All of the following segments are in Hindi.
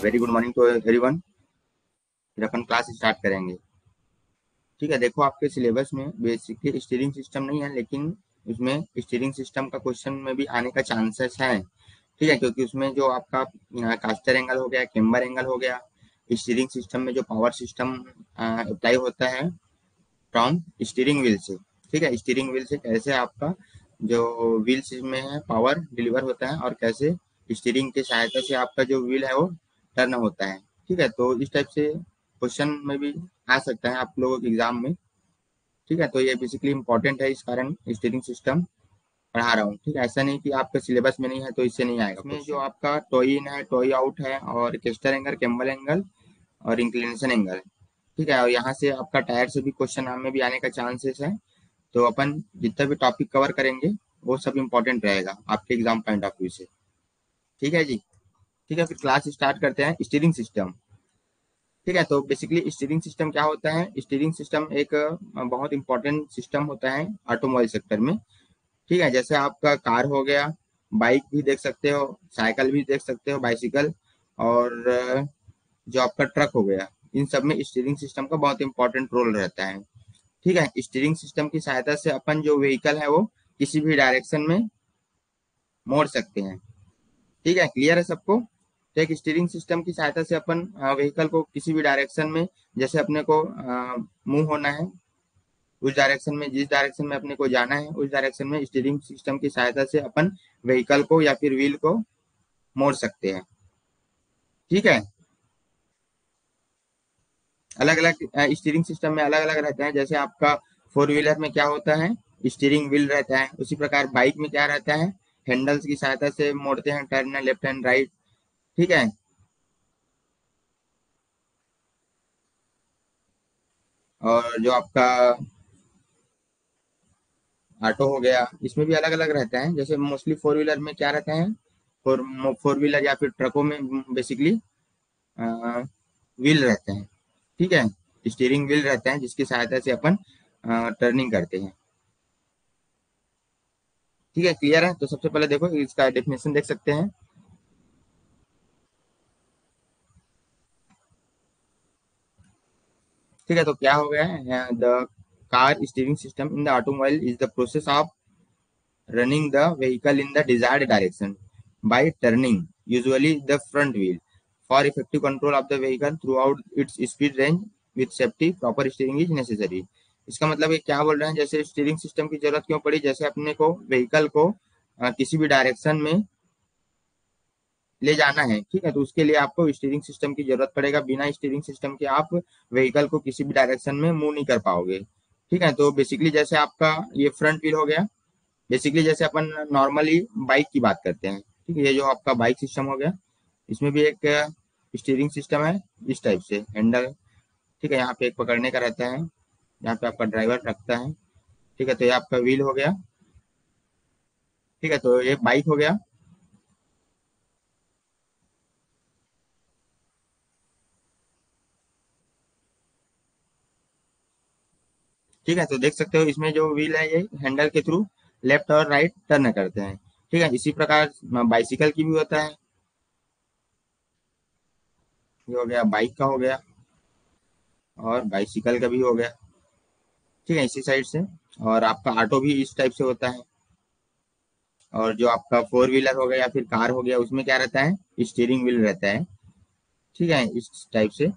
Very good morning to everyone. फिर अपन क्लास स्टार्ट करेंगे। ठीक है, देखो आपके सिलेबस में बेसिकली स्टीयरिंग सिस्टम नहीं है, लेकिन उसमें स्टीयरिंग सिस्टम का क्वेश्चन में भी आने का चांसेस है। ठीक है, क्योंकि उसमें जो आपका कास्टर एंगल हो गया, केम्बर एंगल हो गया, स्टीयरिंग सिस्टम में जो पावर सिस्टम अप्लाई होता है फ्रॉम स्टीयरिंग व्हील से। ठीक है, स्टीयरिंग व्हील से कैसे आपका जो व्हील्स में है पावर डिलीवर होता है और कैसे स्टीयरिंग की सहायता से आपका जो व्हील है वो टर्न होता है। ठीक है, तो इस टाइप से क्वेश्चन में भी आ सकता है आप लोगों के एग्जाम में। ठीक है, तो ये बेसिकली इंपॉर्टेंट है, इस कारण स्टीयरिंग सिस्टम पढ़ा रहा हूँ। ठीक है, ऐसा नहीं कि आपके सिलेबस में नहीं है तो इससे नहीं आएगा। इसमें जो आपका टोई इन है, टोई आउट है, और केस्टर एंगल, कैम्बल एंगल और इंक्लिनेशन एंगल। ठीक है, और यहाँ से आपका टायर से भी क्वेश्चन में भी आने का चांसेस है। तो अपन जितना भी टॉपिक कवर करेंगे वो सब इम्पोर्टेंट रहेगा आपके एग्जाम पॉइंट ऑफ व्यू से। ठीक है जी। ठीक है, फिर क्लास स्टार्ट करते हैं। Steering system. ठीक है, तो बेसिकली स्टीयरिंग सिस्टम क्या होता है? स्टीयरिंग सिस्टम एक बहुत इंपॉर्टेंट सिस्टम होता है ऑटोमोबाइल सेक्टर में। ठीक है, जैसे आपका कार हो गया, बाइक भी देख सकते हो, साइकिल भी देख सकते हो, बाइसिकल, और जो आपका ट्रक हो गया, इन सब में स्टीयरिंग सिस्टम का बहुत इंपॉर्टेंट रोल रहता है। ठीक है, स्टीयरिंग सिस्टम की सहायता से अपन जो व्हीकल है वो किसी भी डायरेक्शन में मोड़ सकते हैं। ठीक है, क्लियर है सबको? तो एक स्टीयरिंग सिस्टम की सहायता से अपन व्हीकल को किसी भी डायरेक्शन में, जैसे अपने को मूव होना है उस डायरेक्शन में, जिस डायरेक्शन में अपने को जाना है उस डायरेक्शन में स्टीयरिंग सिस्टम की सहायता से अपन व्हीकल को या फिर व्हील को मोड़ सकते हैं। ठीक है, अलग अलग स्टीयरिंग सिस्टम में अलग अलग रहते हैं। जैसे आपका फोर व्हीलर में क्या होता है, स्टीयरिंग व्हील रहता है, उसी प्रकार बाइक में क्या रहता है, हैंडल्स की सहायता से मोड़ते हैं, टर्न लेफ्ट एंड राइट। ठीक है, और जो आपका ऑटो हो गया, इसमें भी अलग अलग रहता है। जैसे मोस्टली फोर व्हीलर में क्या रहता है, फोर फोर व्हीलर या फिर ट्रकों में बेसिकली व्हील रहते हैं। ठीक है, स्टीयरिंग व्हील रहता है जिसकी सहायता से अपन टर्निंग करते हैं। ठीक है, क्लियर है? तो सबसे पहले देखो इसका डेफिनेशन देख सकते हैं। ठीक है, तो क्या हो गया है, the car steering system in the automobile is the process of running the vehicle in the desired direction by turning, usually the front wheel, for effective control of the vehicle throughout its speed range with safety. Proper steering is necessary. इसका मतलब ये क्या बोल रहे हैं, जैसे स्टीयरिंग सिस्टम की जरूरत क्यों पड़ी? जैसे अपने को व्हीकल को किसी भी डायरेक्शन में ले जाना है, ठीक है, तो उसके लिए आपको स्टीयरिंग सिस्टम की जरूरत पड़ेगा। बिना स्टीयरिंग सिस्टम के आप व्हीकल को किसी भी डायरेक्शन में मूव नहीं कर पाओगे। ठीक है, तो बेसिकली जैसे आपका ये फ्रंट व्हील हो गया, बेसिकली जैसे अपन नॉर्मली बाइक की बात करते हैं। ठीक है, ये जो आपका बाइक सिस्टम हो गया, इसमें भी एक स्टीयरिंग सिस्टम है इस टाइप से, हैंडल। ठीक है, यहाँ पे एक पकड़ने का रहता है, यहाँ पे आपका ड्राइवर रखता है। ठीक है, तो ये आपका व्हील हो गया। ठीक है, तो ये बाइक हो गया। ठीक है, तो देख सकते हो इसमें जो व्हील है ये हैंडल के थ्रू लेफ्ट और राइट टर्न करते हैं। ठीक है, इसी प्रकार बाइसिकल की भी होता है। ये हो गया बाइक का हो गया, और बाइसिकल का भी हो गया। ठीक है, इसी साइड से। और आपका ऑटो भी इस टाइप से होता है। और जो आपका फोर व्हीलर हो गया या फिर कार हो गया, उसमें क्या रहता है, स्टीयरिंग व्हील रहता है। ठीक है, इस टाइप से,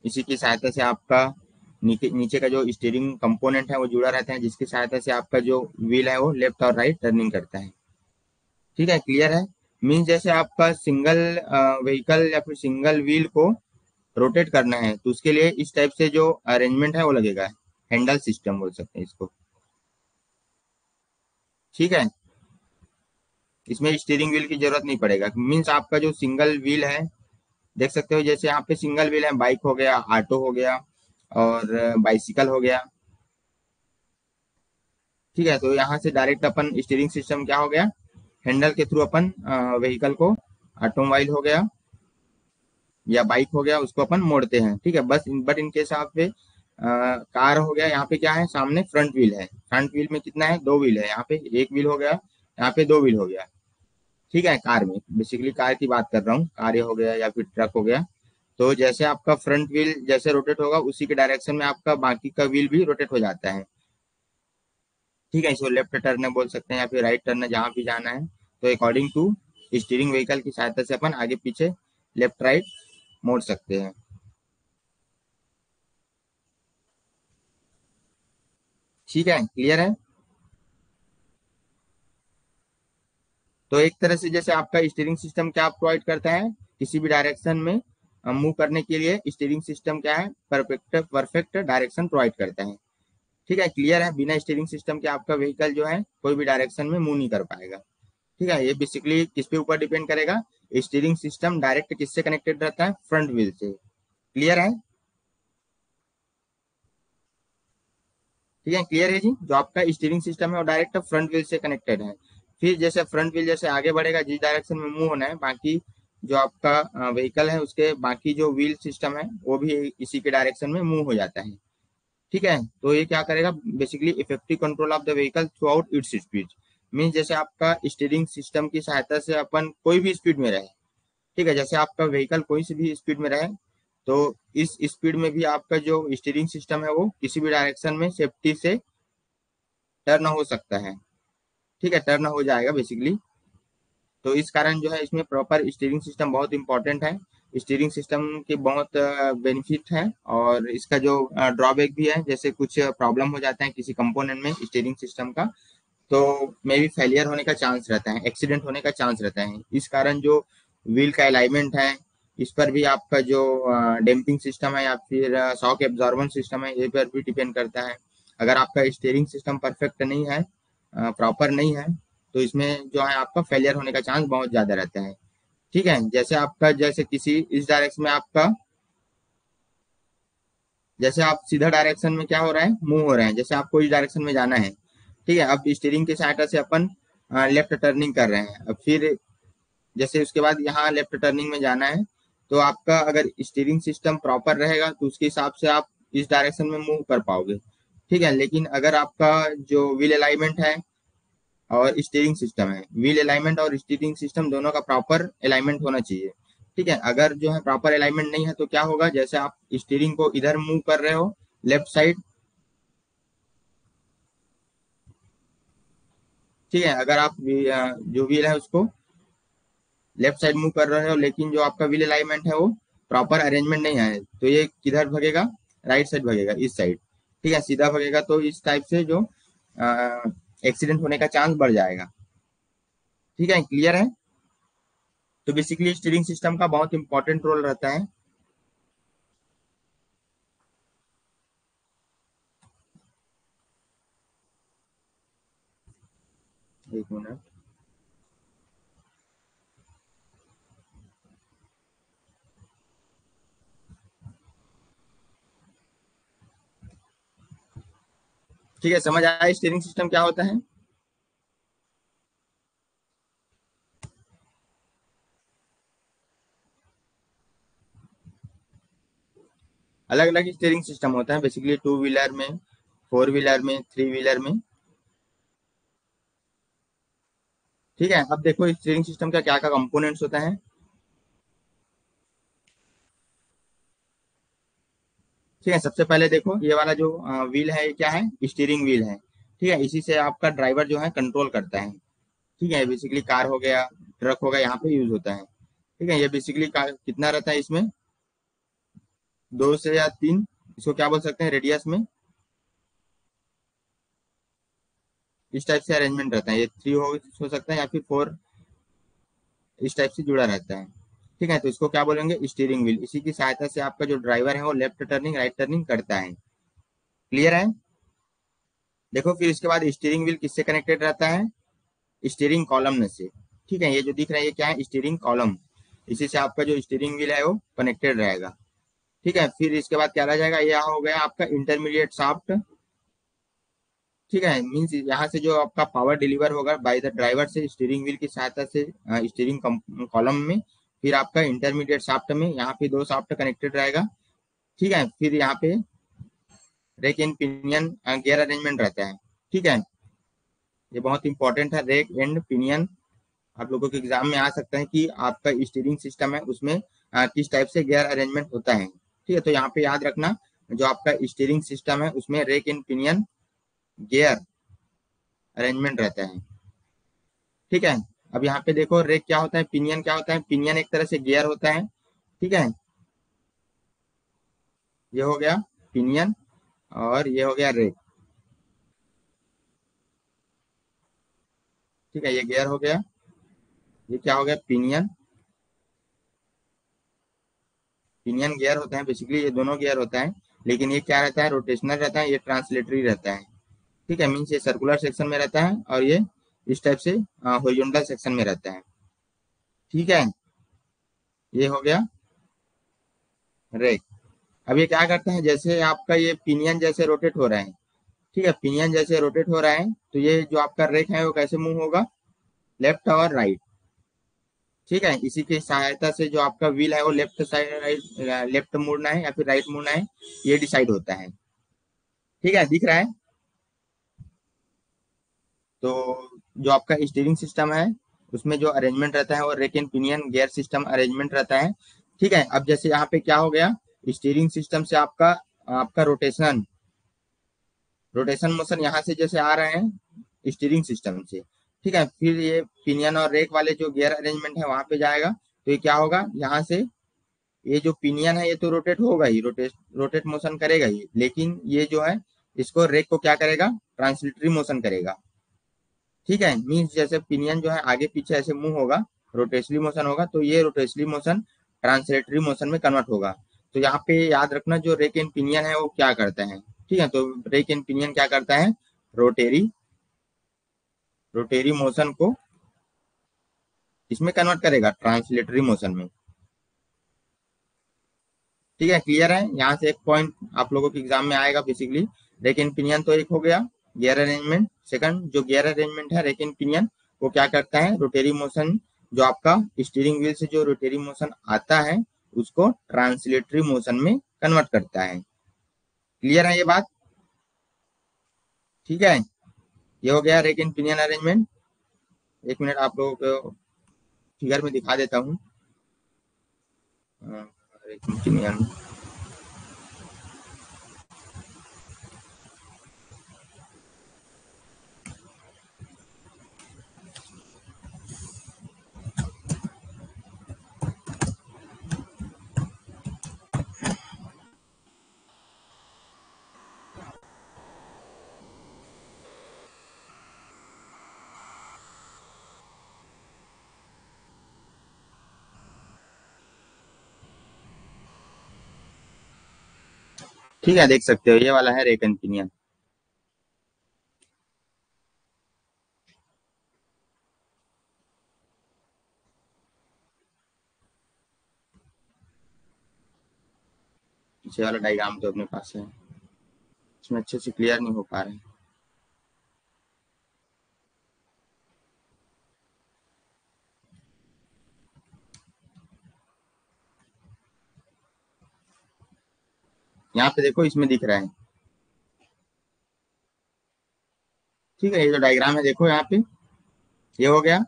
इसी की सहायता से आपका नीचे नीचे का जो स्टीयरिंग कंपोनेंट है वो जुड़ा रहता है, जिसकी सहायता से आपका जो व्हील है वो लेफ्ट और राइट टर्निंग करता है। ठीक है, क्लियर है? मीन्स जैसे आपका सिंगल व्हीकल या फिर सिंगल व्हील को रोटेट करना है तो उसके लिए इस टाइप से जो अरेंजमेंट है वो लगेगा, हैंडल सिस्टम बोल सकते हैं इसको। ठीक है, इसमें स्टीयरिंग व्हील की जरूरत नहीं पड़ेगा। मीन्स आपका जो सिंगल व्हील है, देख सकते हो जैसे यहाँ पे सिंगल व्हील है, बाइक हो गया, ऑटो हो गया, और बाइसिकल हो गया। ठीक है, तो यहाँ से डायरेक्ट अपन स्टीयरिंग सिस्टम क्या हो गया, हैंडल के थ्रू अपन व्हीकल को, ऑटोमोबाइल हो गया या बाइक हो गया, उसको अपन मोड़ते हैं। ठीक है, बस बट इन केस आप पे कार हो गया, यहाँ पे क्या है, सामने फ्रंट व्हील है। फ्रंट व्हील में कितना है, दो व्हील है, यहाँ पे एक व्हील हो गया यहाँ पे दो व्हील हो गया। ठीक है, कार में बेसिकली कार की बात कर रहा हूँ, कार ये हो गया या फिर ट्रक हो गया। तो जैसे आपका फ्रंट व्हील जैसे रोटेट होगा उसी के डायरेक्शन में आपका बाकी का व्हील भी रोटेट हो जाता है। ठीक है, इसको लेफ्ट टर्न बोल सकते हैं या फिर राइट टर्न, जहाँ भी जाना है। तो अकॉर्डिंग टू स्टीयरिंग व्हीकल की सहायता से अपन आगे पीछे लेफ्ट राइट मोड़ सकते हैं। ठीक है, क्लियर है। तो एक तरह से जैसे आपका स्टीयरिंग सिस्टम क्या प्रोवाइड करता है, किसी भी डायरेक्शन में मूव करने के लिए स्टीयरिंग सिस्टम क्या है, परफेक्ट परफेक्ट डायरेक्शन प्रोवाइड करता है। ठीक है, क्लियर है। बिना स्टीयरिंग सिस्टम के आपका व्हीकल जो है कोई भी डायरेक्शन में मूव नहीं कर पाएगा। ठीक है, ये बेसिकली किस पे ऊपर डिपेंड करेगा, स्टीयरिंग सिस्टम डायरेक्ट किससे कनेक्टेड रहता है, फ्रंट व्हील से। क्लियर है। ठीक है, क्लियर है जी। जो आपका स्टीयरिंग सिस्टम है वो डायरेक्ट फ्रंट व्हील से कनेक्टेड है। फिर जैसे फ्रंट व्हील जैसे आगे बढ़ेगा, जिस डायरेक्शन में मूव होना है, बाकी जो आपका व्हीकल है उसके बाकी जो व्हील सिस्टम है वो भी इसी के डायरेक्शन में मूव हो जाता है। ठीक है, तो ये क्या करेगा, basically effective control of the vehicle through out its speed. Mean जैसे आपका स्टीयरिंग सिस्टम की सहायता से अपन कोई भी स्पीड में रहे। ठीक है, जैसे आपका व्हीकल कोई सी भी स्पीड में रहे, तो इस स्पीड में भी आपका जो स्टीयरिंग सिस्टम है वो किसी भी डायरेक्शन में सेफ्टी से टर्न हो सकता है। ठीक है, टर्न हो जाएगा बेसिकली। तो इस कारण जो है इसमें प्रॉपर स्टीयरिंग सिस्टम बहुत इंपॉर्टेंट है। स्टीयरिंग सिस्टम के बहुत बेनिफिट है, और इसका जो ड्रॉबैक भी है, जैसे कुछ प्रॉब्लम हो जाता है किसी कंपोनेंट में स्टीयरिंग सिस्टम का, तो मे भी फेलियर होने का चांस रहता है, एक्सीडेंट होने का चांस रहता है। इस कारण जो व्हील का अलाइनमेंट है, इस पर भी आपका जो डैम्पिंग सिस्टम है या फिर शॉक एब्जॉर्बेंस सिस्टम है, ये पर भी डिपेंड करता है। अगर आपका स्टीयरिंग सिस्टम परफेक्ट नहीं है, प्रॉपर नहीं है, तो इसमें जो है आपका फेलियर होने का चांस बहुत ज्यादा रहता है। ठीक है, जैसे आपका जैसे किसी इस डायरेक्शन में आपका, जैसे आप सीधा डायरेक्शन में क्या हो रहा है, मूव हो रहे हैं, जैसे आपको इस डायरेक्शन में जाना है। ठीक है, अब स्टीयरिंग की सहायता से अपन लेफ्ट टर्निंग कर रहे हैं। अब फिर जैसे उसके बाद यहाँ लेफ्ट टर्निंग में जाना है, तो आपका अगर स्टीयरिंग सिस्टम प्रॉपर रहेगा तो उसके हिसाब से आप इस डायरेक्शन में मूव कर पाओगे। ठीक है, लेकिन अगर आपका जो व्हील अलाइनमेंट है और स्टीयरिंग सिस्टम है, व्हील अलाइनमेंट और स्टीयरिंग सिस्टम दोनों का प्रॉपर अलाइनमेंट होना चाहिए। ठीक है, अगर जो है प्रॉपर अलाइनमेंट नहीं है तो क्या होगा, जैसे आप स्टीयरिंग को इधर मूव कर रहे हो लेफ्ट साइड। ठीक है, अगर आप जो व्हील है उसको लेफ्ट साइड मूव कर रहे हो, लेकिन जो आपका व्हील अलाइनमेंट है वो प्रॉपर अरेंजमेंट नहीं है, तो ये किधर भगेगा, राइट साइड भगेगा, इस साइड। ठीक है, सीधा भगेगा, तो इस टाइप से जो एक्सीडेंट होने का चांस बढ़ जाएगा। ठीक है, क्लियर है। तो बेसिकली स्टीयरिंग सिस्टम का बहुत इंपॉर्टेंट रोल रहता है। एक मिनट। ठीक है, समझ आया स्टीयरिंग सिस्टम क्या होता है। अलग अलग स्टीयरिंग सिस्टम होता है बेसिकली, टू व्हीलर में, फोर व्हीलर में, थ्री व्हीलर में। ठीक है, अब देखो स्टीयरिंग सिस्टम का क्या क्या कंपोनेंट्स होता है। ठीक है, सबसे पहले देखो ये वाला जो व्हील है, ये क्या है, स्टीयरिंग व्हील है। ठीक है, इसी से आपका ड्राइवर जो है कंट्रोल करता है। ठीक है, बेसिकली कार हो गया, ट्रक हो गया, यहाँ पे यूज होता है। ठीक है, ये बेसिकली कितना रहता है इसमें, दो से या तीन, इसको क्या बोल सकते हैं, रेडियस में इस टाइप से अरेंजमेंट रहता है। ये थ्री हो सकता है या फिर फोर, इस टाइप से जुड़ा रहता है। ठीक है, तो इसको क्या बोलेंगे, स्टीयरिंग व्हील। इसी की सहायता से आपका जो ड्राइवर है वो लेफ्ट टर्निंग राइट टर्निंग करता है। क्लियर है। देखो फिर इसके बाद स्टीयरिंग व्हील किससे कनेक्टेड रहता है, स्टीयरिंग कॉलम से। ठीक है, ये जो दिख रहा है ये क्या है, स्टीयरिंग कॉलम। इसी से आपका जो स्टीयरिंग व्हील है वो कनेक्टेड रहेगा। ठीक है, फिर इसके बाद क्या रह जाएगा, ये हो गया आपका इंटरमीडिएट शाफ्ट। ठीक है, मीन्स यहाँ से जो आपका पावर डिलीवर होगा बाय द ड्राइवर से स्टीयरिंग व्हील की सहायता से स्टीयरिंग कॉलम में, फिर आपका इंटरमीडिएट शाफ्ट में यहाँ पे दो शाफ्ट कनेक्टेड रहेगा। ठीक है, फिर यहाँ पे रेक इन पिनियन गियर अरेंजमेंट रहता है। ठीक है, ये बहुत इंपॉर्टेंट है, रेक एंड पिनियन। आप लोगों के एग्जाम में आ सकता है कि आपका स्टीयरिंग सिस्टम है उसमें किस टाइप से गियर अरेंजमेंट होता है। ठीक है, तो यहाँ पे याद रखना, जो आपका स्टीयरिंग सिस्टम है उसमें rack and pinion gear arrangement रहता है। ठीक है, अब यहाँ पे देखो रेक क्या होता है, पिनियन क्या होता है। पिनियन एक तरह से गियर होता है। ठीक है, ये हो गया पिनियन और ये हो गया रेक। ठीक है, ये गियर हो गया, ये क्या हो गया पिनियन। पिनियन गियर होते हैं बेसिकली, ये दोनों गियर होता है, लेकिन ये क्या रहता है, रोटेशनल रहता है, ये ट्रांसलेटरी रहता है। ठीक है, मीन्स ये सर्कुलर सेक्शन में रहता है और ये इस टाइप से हॉरिजॉन्टल सेक्शन में रहता है। ठीक है, ये हो गया रेक। अब ये क्या करता है, जैसे आपका ये पिनियन जैसे रोटेट हो रहा है। ठीक है, पिनियन जैसे रोटेट हो रहा है तो ये जो आपका रेक है वो कैसे मूव होगा, लेफ्ट और राइट। ठीक है, इसी की सहायता से जो आपका व्हील है वो लेफ्ट साइड राइट, लेफ्ट मुड़ना है या फिर राइट मुड़ना है, ये डिसाइड होता है। ठीक है, दिख रहा है। तो जो आपका स्टीयरिंग सिस्टम है उसमें जो अरेंजमेंट रहता है वो rack and pinion gear system arrangement रहता है। ठीक है, अब जैसे यहाँ पे क्या हो गया, स्टीयरिंग सिस्टम से आपका आपका रोटेशन रोटेशन मोशन यहाँ से जैसे आ रहे हैं स्टीयरिंग सिस्टम से। ठीक है, फिर ये पिनियन और रेक वाले जो गियर अरेंजमेंट है वहां पे जाएगा, तो ये क्या होगा, यहाँ से ये जो पिनियन है ये तो रोटेट होगा ही, रोटेट मोशन करेगा ही, लेकिन ये जो है इसको रेक को क्या करेगा, ट्रांसलेटरी मोशन करेगा। ठीक है, मीन्स जैसे पिनियन जो है आगे पीछे ऐसे मूव होगा, रोटेशनली मोशन होगा, तो ये रोटेशनली मोशन ट्रांसलेटरी मोशन में कन्वर्ट होगा। तो यहाँ पे याद रखना जो रेक एंड पिनियन है वो क्या करता है। ठीक है, तो रेक एंड पिनियन क्या करता है, रोटेरी रोटेरी मोशन को इसमें कन्वर्ट करेगा ट्रांसलेटरी मोशन में। ठीक है, क्लियर है। यहाँ से एक पॉइंट आप लोगों के एग्जाम में आएगा बेसिकली, रेक एंड पिनियन तो एक हो गया गियर अरेंजमेंट। सेकंड जो गियर अरेंजमेंट है रेक एंड पिनियन, वो क्या करता है, रोटेरी मोशन जो आपका स्टीयरिंग व्हील से जो रोटेरी मोशन आता है उसको ट्रांसलेटरी मोशन में कन्वर्ट करता है। क्लियर है ये बात। ठीक है, ये हो गया रेक एंड पिनियन अरेंजमेंट। एक मिनट आप लोगों को फिगर में दिखा देता हूँ। रेक एंड पिनियन, ठीक है, देख सकते हो ये वाला है रेक एंड पिनियन। पीछे वाला डायग्राम तो अपने पास है, इसमें अच्छे से क्लियर नहीं हो पा रहे हैं। यहाँ पे देखो इसमें दिख रहा है। ठीक है, ये जो डायग्राम है देखो यहाँ पे, ये हो गया,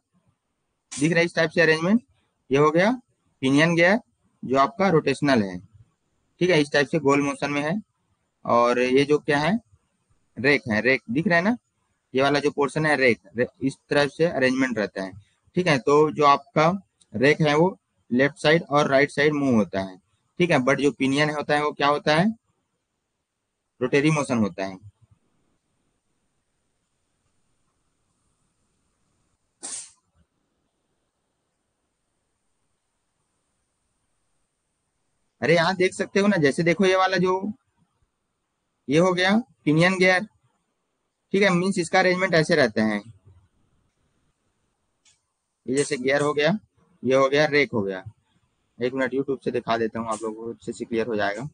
दिख रहा है इस टाइप से अरेंजमेंट। ये हो गया पिनियन गियर जो आपका रोटेशनल है। ठीक है, इस टाइप से गोल मोशन में है। और ये जो क्या है, रेक दिख रहा है ना, ये वाला जो पोर्शन है इस तरह से अरेंजमेंट रहता है। ठीक है, तो जो आपका रेक है वो लेफ्ट साइड और राइट साइड मूव होता है। ठीक है, बट जो पिनियन होता है वो क्या होता है, रोटेरी मोशन होता है। अरे यहाँ देख सकते हो ना, जैसे देखो ये वाला जो ये हो गया पिनियन गियर। ठीक है, मीन्स इसका अरेंजमेंट ऐसे रहता है, ये जैसे गियर हो गया, ये हो गया रेक हो गया। एक मिनट यूट्यूब से दिखा देता हूँ आप लोगों को, अच्छे से क्लियर हो जाएगा।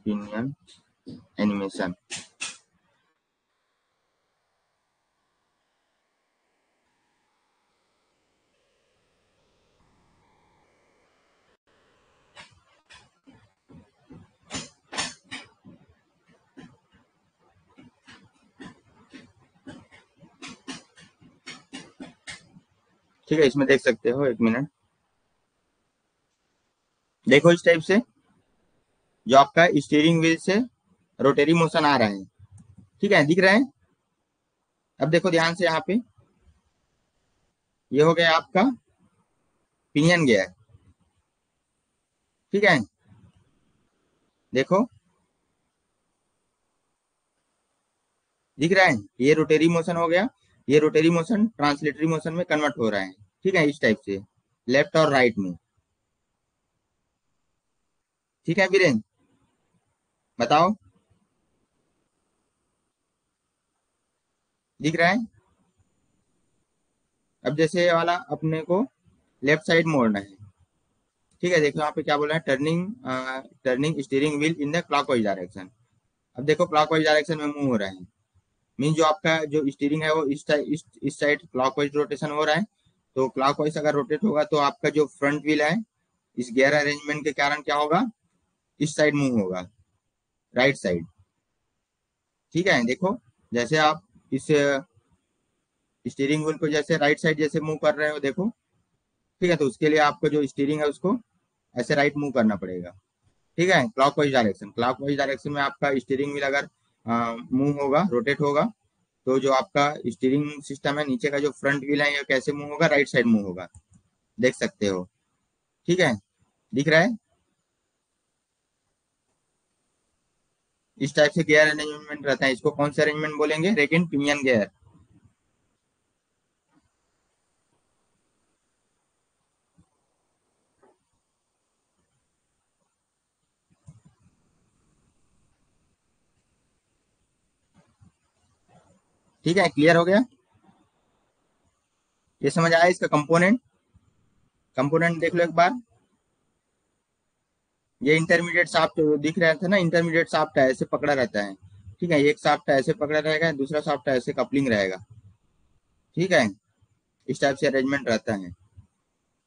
Pinion animation. ठीक है, इसमें देख सकते हो, एक मिनट देखो, इस टाइप से जो आपका स्टीयरिंग व्हील से रोटेरी मोशन आ रहा है। ठीक है, दिख रहा है। अब देखो ध्यान से यहाँ पे, ये हो गया आपका पिनियन गियर। ठीक है, देखो दिख रहा है, ये रोटेरी मोशन हो गया। ये रोटेरी मोशन ट्रांसलेटरी मोशन में कन्वर्ट हो रहा है। ठीक है, इस टाइप से लेफ्ट और राइट में। ठीक है वीरेंद्र, बताओ, दिख रहा है। अब जैसे ये वाला अपने को लेफ्ट साइड मोड़ना है। ठीक है, देखो यहाँ पे क्या बोल रहा है, turning steering wheel in the clockwise direction. अब देखो क्लॉकवाइज डायरेक्शन में मूव हो रहा है, मीन जो आपका जो स्टीयरिंग है वो इस साइड क्लॉकवाइज रोटेशन हो रहा है। तो क्लॉकवाइज अगर रोटेट होगा तो आपका जो फ्रंट व्हील है इस गियर अरेंजमेंट के कारण क्या होगा, इस साइड मूव होगा, राइट साइड। ठीक है, देखो जैसे आप इस स्टीयरिंग व्हील को जैसे राइट साइड जैसे मूव कर रहे हो, देखो। ठीक है, तो उसके लिए आपको जो स्टीयरिंग है उसको ऐसे राइट मूव करना पड़ेगा। ठीक है, क्लॉकवाइज डायरेक्शन में आपका स्टीयरिंग व्हील अगर मूव होगा, रोटेट होगा, तो जो आपका स्टीयरिंग सिस्टम है नीचे का जो फ्रंट व्हील है ये कैसे मूव होगा, राइट साइड मूव होगा, देख सकते हो। ठीक है, दिख रहा है। इस टाइप से गियर अरेंजमेंट रहता है, इसको कौन से अरेंजमेंट बोलेंगे, रेक एंड पिनियन गियर। ठीक है, क्लियर हो गया। ये समझ आया, इसका कंपोनेंट, कंपोनेंट देख लो एक बार। ये इंटरमीडिएट शाफ्ट दिख रहा था ना, इंटरमीडिएट शाफ्ट ऐसे पकड़ा रहता है। ठीक है, एक शाफ्ट ऐसे पकड़ा रहेगा, दूसरा शाफ्ट ऐसे कपलिंग रहेगा। ठीक है, इस टाइप से अरेंजमेंट रहता है।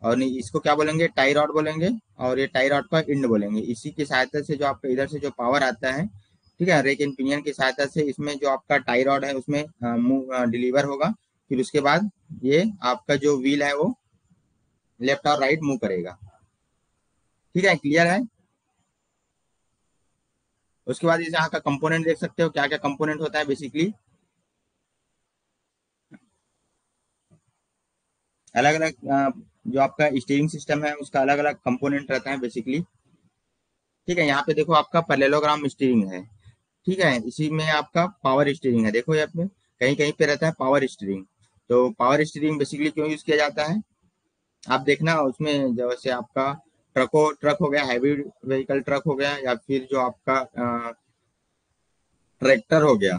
और नहीं, इसको क्या बोलेंगे, टाई रॉड बोलेंगे। और ये टाई रॉड का इंड बोलेंगे। इसी की सहायता से जो आपका इधर से जो पावर आता है, ठीक है, रेक एंड पिनियन की सहायता से इसमें जो आपका टाई रॉड है उसमें डिलीवर होगा। फिर उसके बाद ये आपका जो व्हील है वो लेफ्ट और राइट मूव करेगा। ठीक है, क्लियर है। उसके बाद इस यहाँ का कंपोनेंट देख सकते हो, क्या क्या कंपोनेंट होता है बेसिकली। अलग अलग जो आपका स्टीयरिंग सिस्टम है उसका अलग अलग कंपोनेंट रहता है बेसिकली। ठीक है, यहाँ पे देखो आपका पैरेललोग्राम स्टीयरिंग है। ठीक है, इसी में आपका पावर स्टीयरिंग है। देखो यहाँ पे कहीं कहीं पे रहता है पावर स्टीयरिंग। तो पावर स्टीयरिंग बेसिकली क्यों यूज किया जाता है, आप देखना उसमें जैसे आपका ट्रक हो गया, हैवी व्हीकल ट्रक हो गया, या फिर जो आपका ट्रैक्टर हो गया।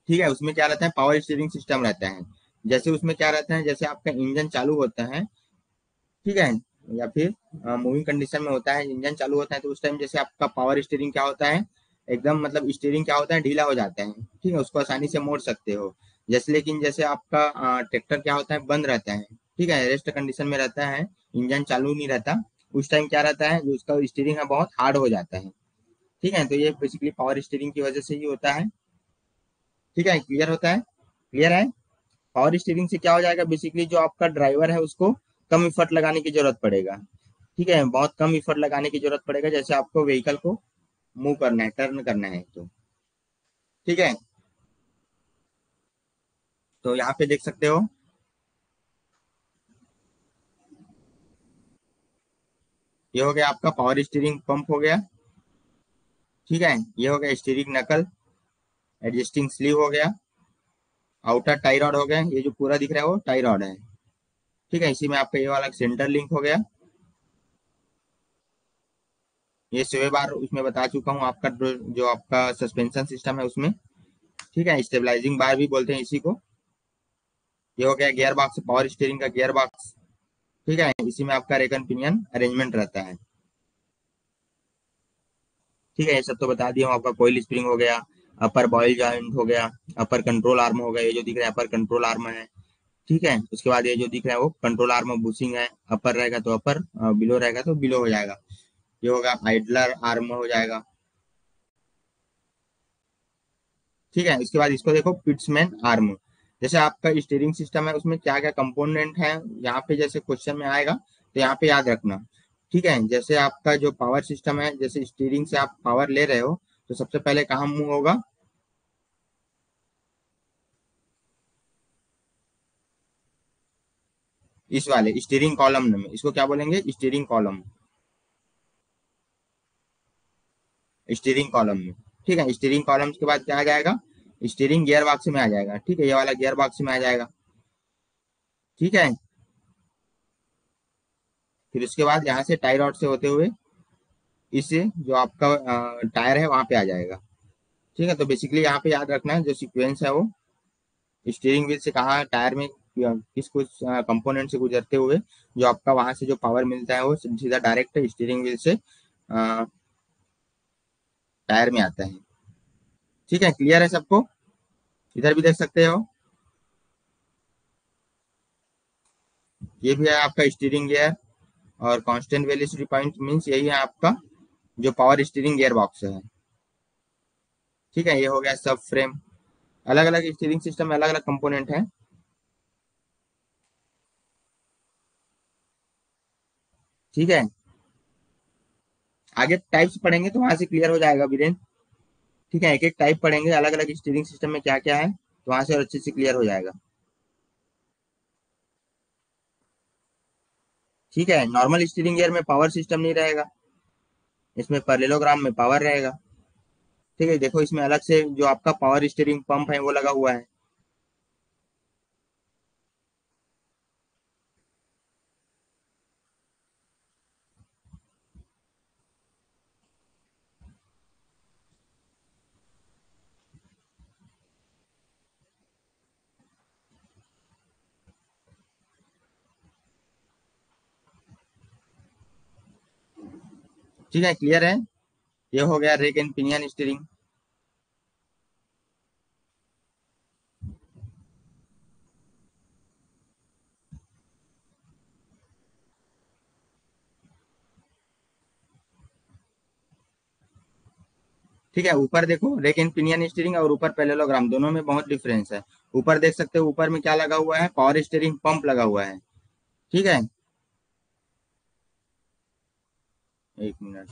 ठीक है, उसमें क्या रहता है, पावर स्टीयरिंग सिस्टम रहता है। जैसे उसमें क्या रहता है, जैसे आपका इंजन चालू होता है, ठीक है, या फिर मूविंग कंडीशन में होता है, इंजन चालू होता है, तो उस टाइम जैसे आपका पावर स्टीयरिंग क्या होता है, एकदम मतलब स्टीयरिंग क्या होता है, ढीला हो जाता है। ठीक है, उसको आसानी से मोड़ सकते हो। जैसे लेकिन जैसे आपका ट्रैक्टर क्या होता है, बंद रहता है। ठीक है, रेस्ट कंडीशन में रहता है, इंजन चालू नहीं रहता। उस टाइम क्या रहता है, जो उसका स्टीयरिंग है बहुत हार्ड हो जाता है। ठीक है, तो ये बेसिकली पावर स्टीयरिंग की वजह से ही होता है। ठीक है, क्लियर होता है, क्लियर है। पावर स्टीयरिंग से क्या हो जाएगा, बेसिकली जो आपका ड्राइवर है उसको कम इफर्ट लगाने की जरूरत पड़ेगा। ठीक है, बहुत कम इफर्ट लगाने की जरूरत पड़ेगा, जैसे आपको व्हीकल को मूव करना है, टर्न करना है तो। ठीक है, तो यहाँ पे देख सकते हो, ये हो गया आपका पावर स्टीयरिंग पंप हो गया। ठीक है, ये हो गया स्टीयरिंग नकल, एडजस्टिंग स्लीव हो गया, आउटर टाई रॉड हो गया, ये जो पूरा दिख रहा है वो टाई रॉड है। ठीक है, इसी में आपका ये वाला सेंटर लिंक हो गया। ये 6 बार उसमें बता चुका हूँ, आपका जो आपका सस्पेंशन सिस्टम है उसमें। ठीक है, स्टेबलाइजिंग बार भी बोलते हैं इसी को। ये हो गया गियर बॉक्स, पावर स्टीयरिंग का गियर बॉक्स। ठीक है, इसी में आपका रेकन पिनियन अरेंजमेंट रहता है। ठीक है, ये सब तो बता दिया हूँ। आपका कोयल स्प्रिंग हो गया, अपर बॉयल जॉइंट हो गया, अपर कंट्रोल आर्म हो गया, ये जो दिख रहा है अपर कंट्रोल आर्म है। ठीक है, उसके बाद ये जो दिख रहा है वो कंट्रोल आर्म बुशिंग है। अपर रहेगा तो अपर, बिलो रहेगा तो बिलो हो जाएगा। ये होगा आइडलर आर्म हो जाएगा। ठीक है, इसके बाद इसको देखो पिट्समैन आर्म। जैसे आपका स्टीयरिंग सिस्टम है उसमें क्या क्या कंपोनेंट है, यहाँ पे जैसे क्वेश्चन में आएगा तो यहाँ पे याद रखना। ठीक है, जैसे आपका जो पावर सिस्टम है, जैसे स्टीयरिंग से आप पावर ले रहे हो तो सबसे पहले कहाँ मूव होगा, इस वाले स्टीयरिंग कॉलम में, इसको क्या बोलेंगे, स्टीयरिंग कॉलम, स्टीयरिंग कॉलम में। ठीक है, स्टीयरिंग कॉलम के बाद क्या आ जाएगा, स्टीयरिंग गियर बॉक्स में आ जाएगा। ठीक है, ये वाला गियर बॉक्स में आ जाएगा। ठीक है, फिर उसके बाद यहाँ से टाई रॉड से होते हुए इस जो आपका टायर है वहां पे आ जाएगा। ठीक है, तो बेसिकली यहाँ पे याद रखना है जो सीक्वेंस है वो स्टीयरिंग व्हील से कहाँ टायर में किस कुछ कंपोनेंट से गुजरते हुए जो आपका वहां से जो पावर मिलता है वो सीधा डायरेक्ट स्टीयरिंग व्हील से टायर में आता है। ठीक है, क्लियर है सबको, इधर भी देख सकते हो, ये भी है आपका स्टीयरिंग गियर। और कांस्टेंट वेलोसिटी पॉइंट मींस यही है आपका जो पावर स्टीयरिंग गियर बॉक्स है। ठीक है, ये हो गया सब फ्रेम। अलग अलग स्टीयरिंग सिस्टम में अलग अलग कंपोनेंट है। ठीक है, आगे टाइप्स पढ़ेंगे तो वहां से क्लियर हो जाएगा वीरेन। ठीक है, एक एक टाइप पढ़ेंगे अलग अलग स्टीयरिंग सिस्टम में क्या क्या है, तो वहां से और अच्छे से क्लियर हो जाएगा। ठीक है, नॉर्मल स्टीयरिंग गियर में पावर सिस्टम नहीं रहेगा, इसमें पैरेललोग्राम में पावर रहेगा। ठीक है, देखो इसमें अलग से जो आपका पावर स्टीयरिंग पंप है वो लगा हुआ है। ठीक है, क्लियर है, ये हो गया रेक एंड पिनियन स्टीयरिंग। ठीक है, ऊपर देखो रेक एंड पिनियन स्टीयरिंग और ऊपर पैरेललोग्राम दोनों में बहुत डिफरेंस है। ऊपर देख सकते हो, ऊपर में क्या लगा हुआ है, पावर स्टीयरिंग पंप लगा हुआ है। ठीक है, एक मिनट,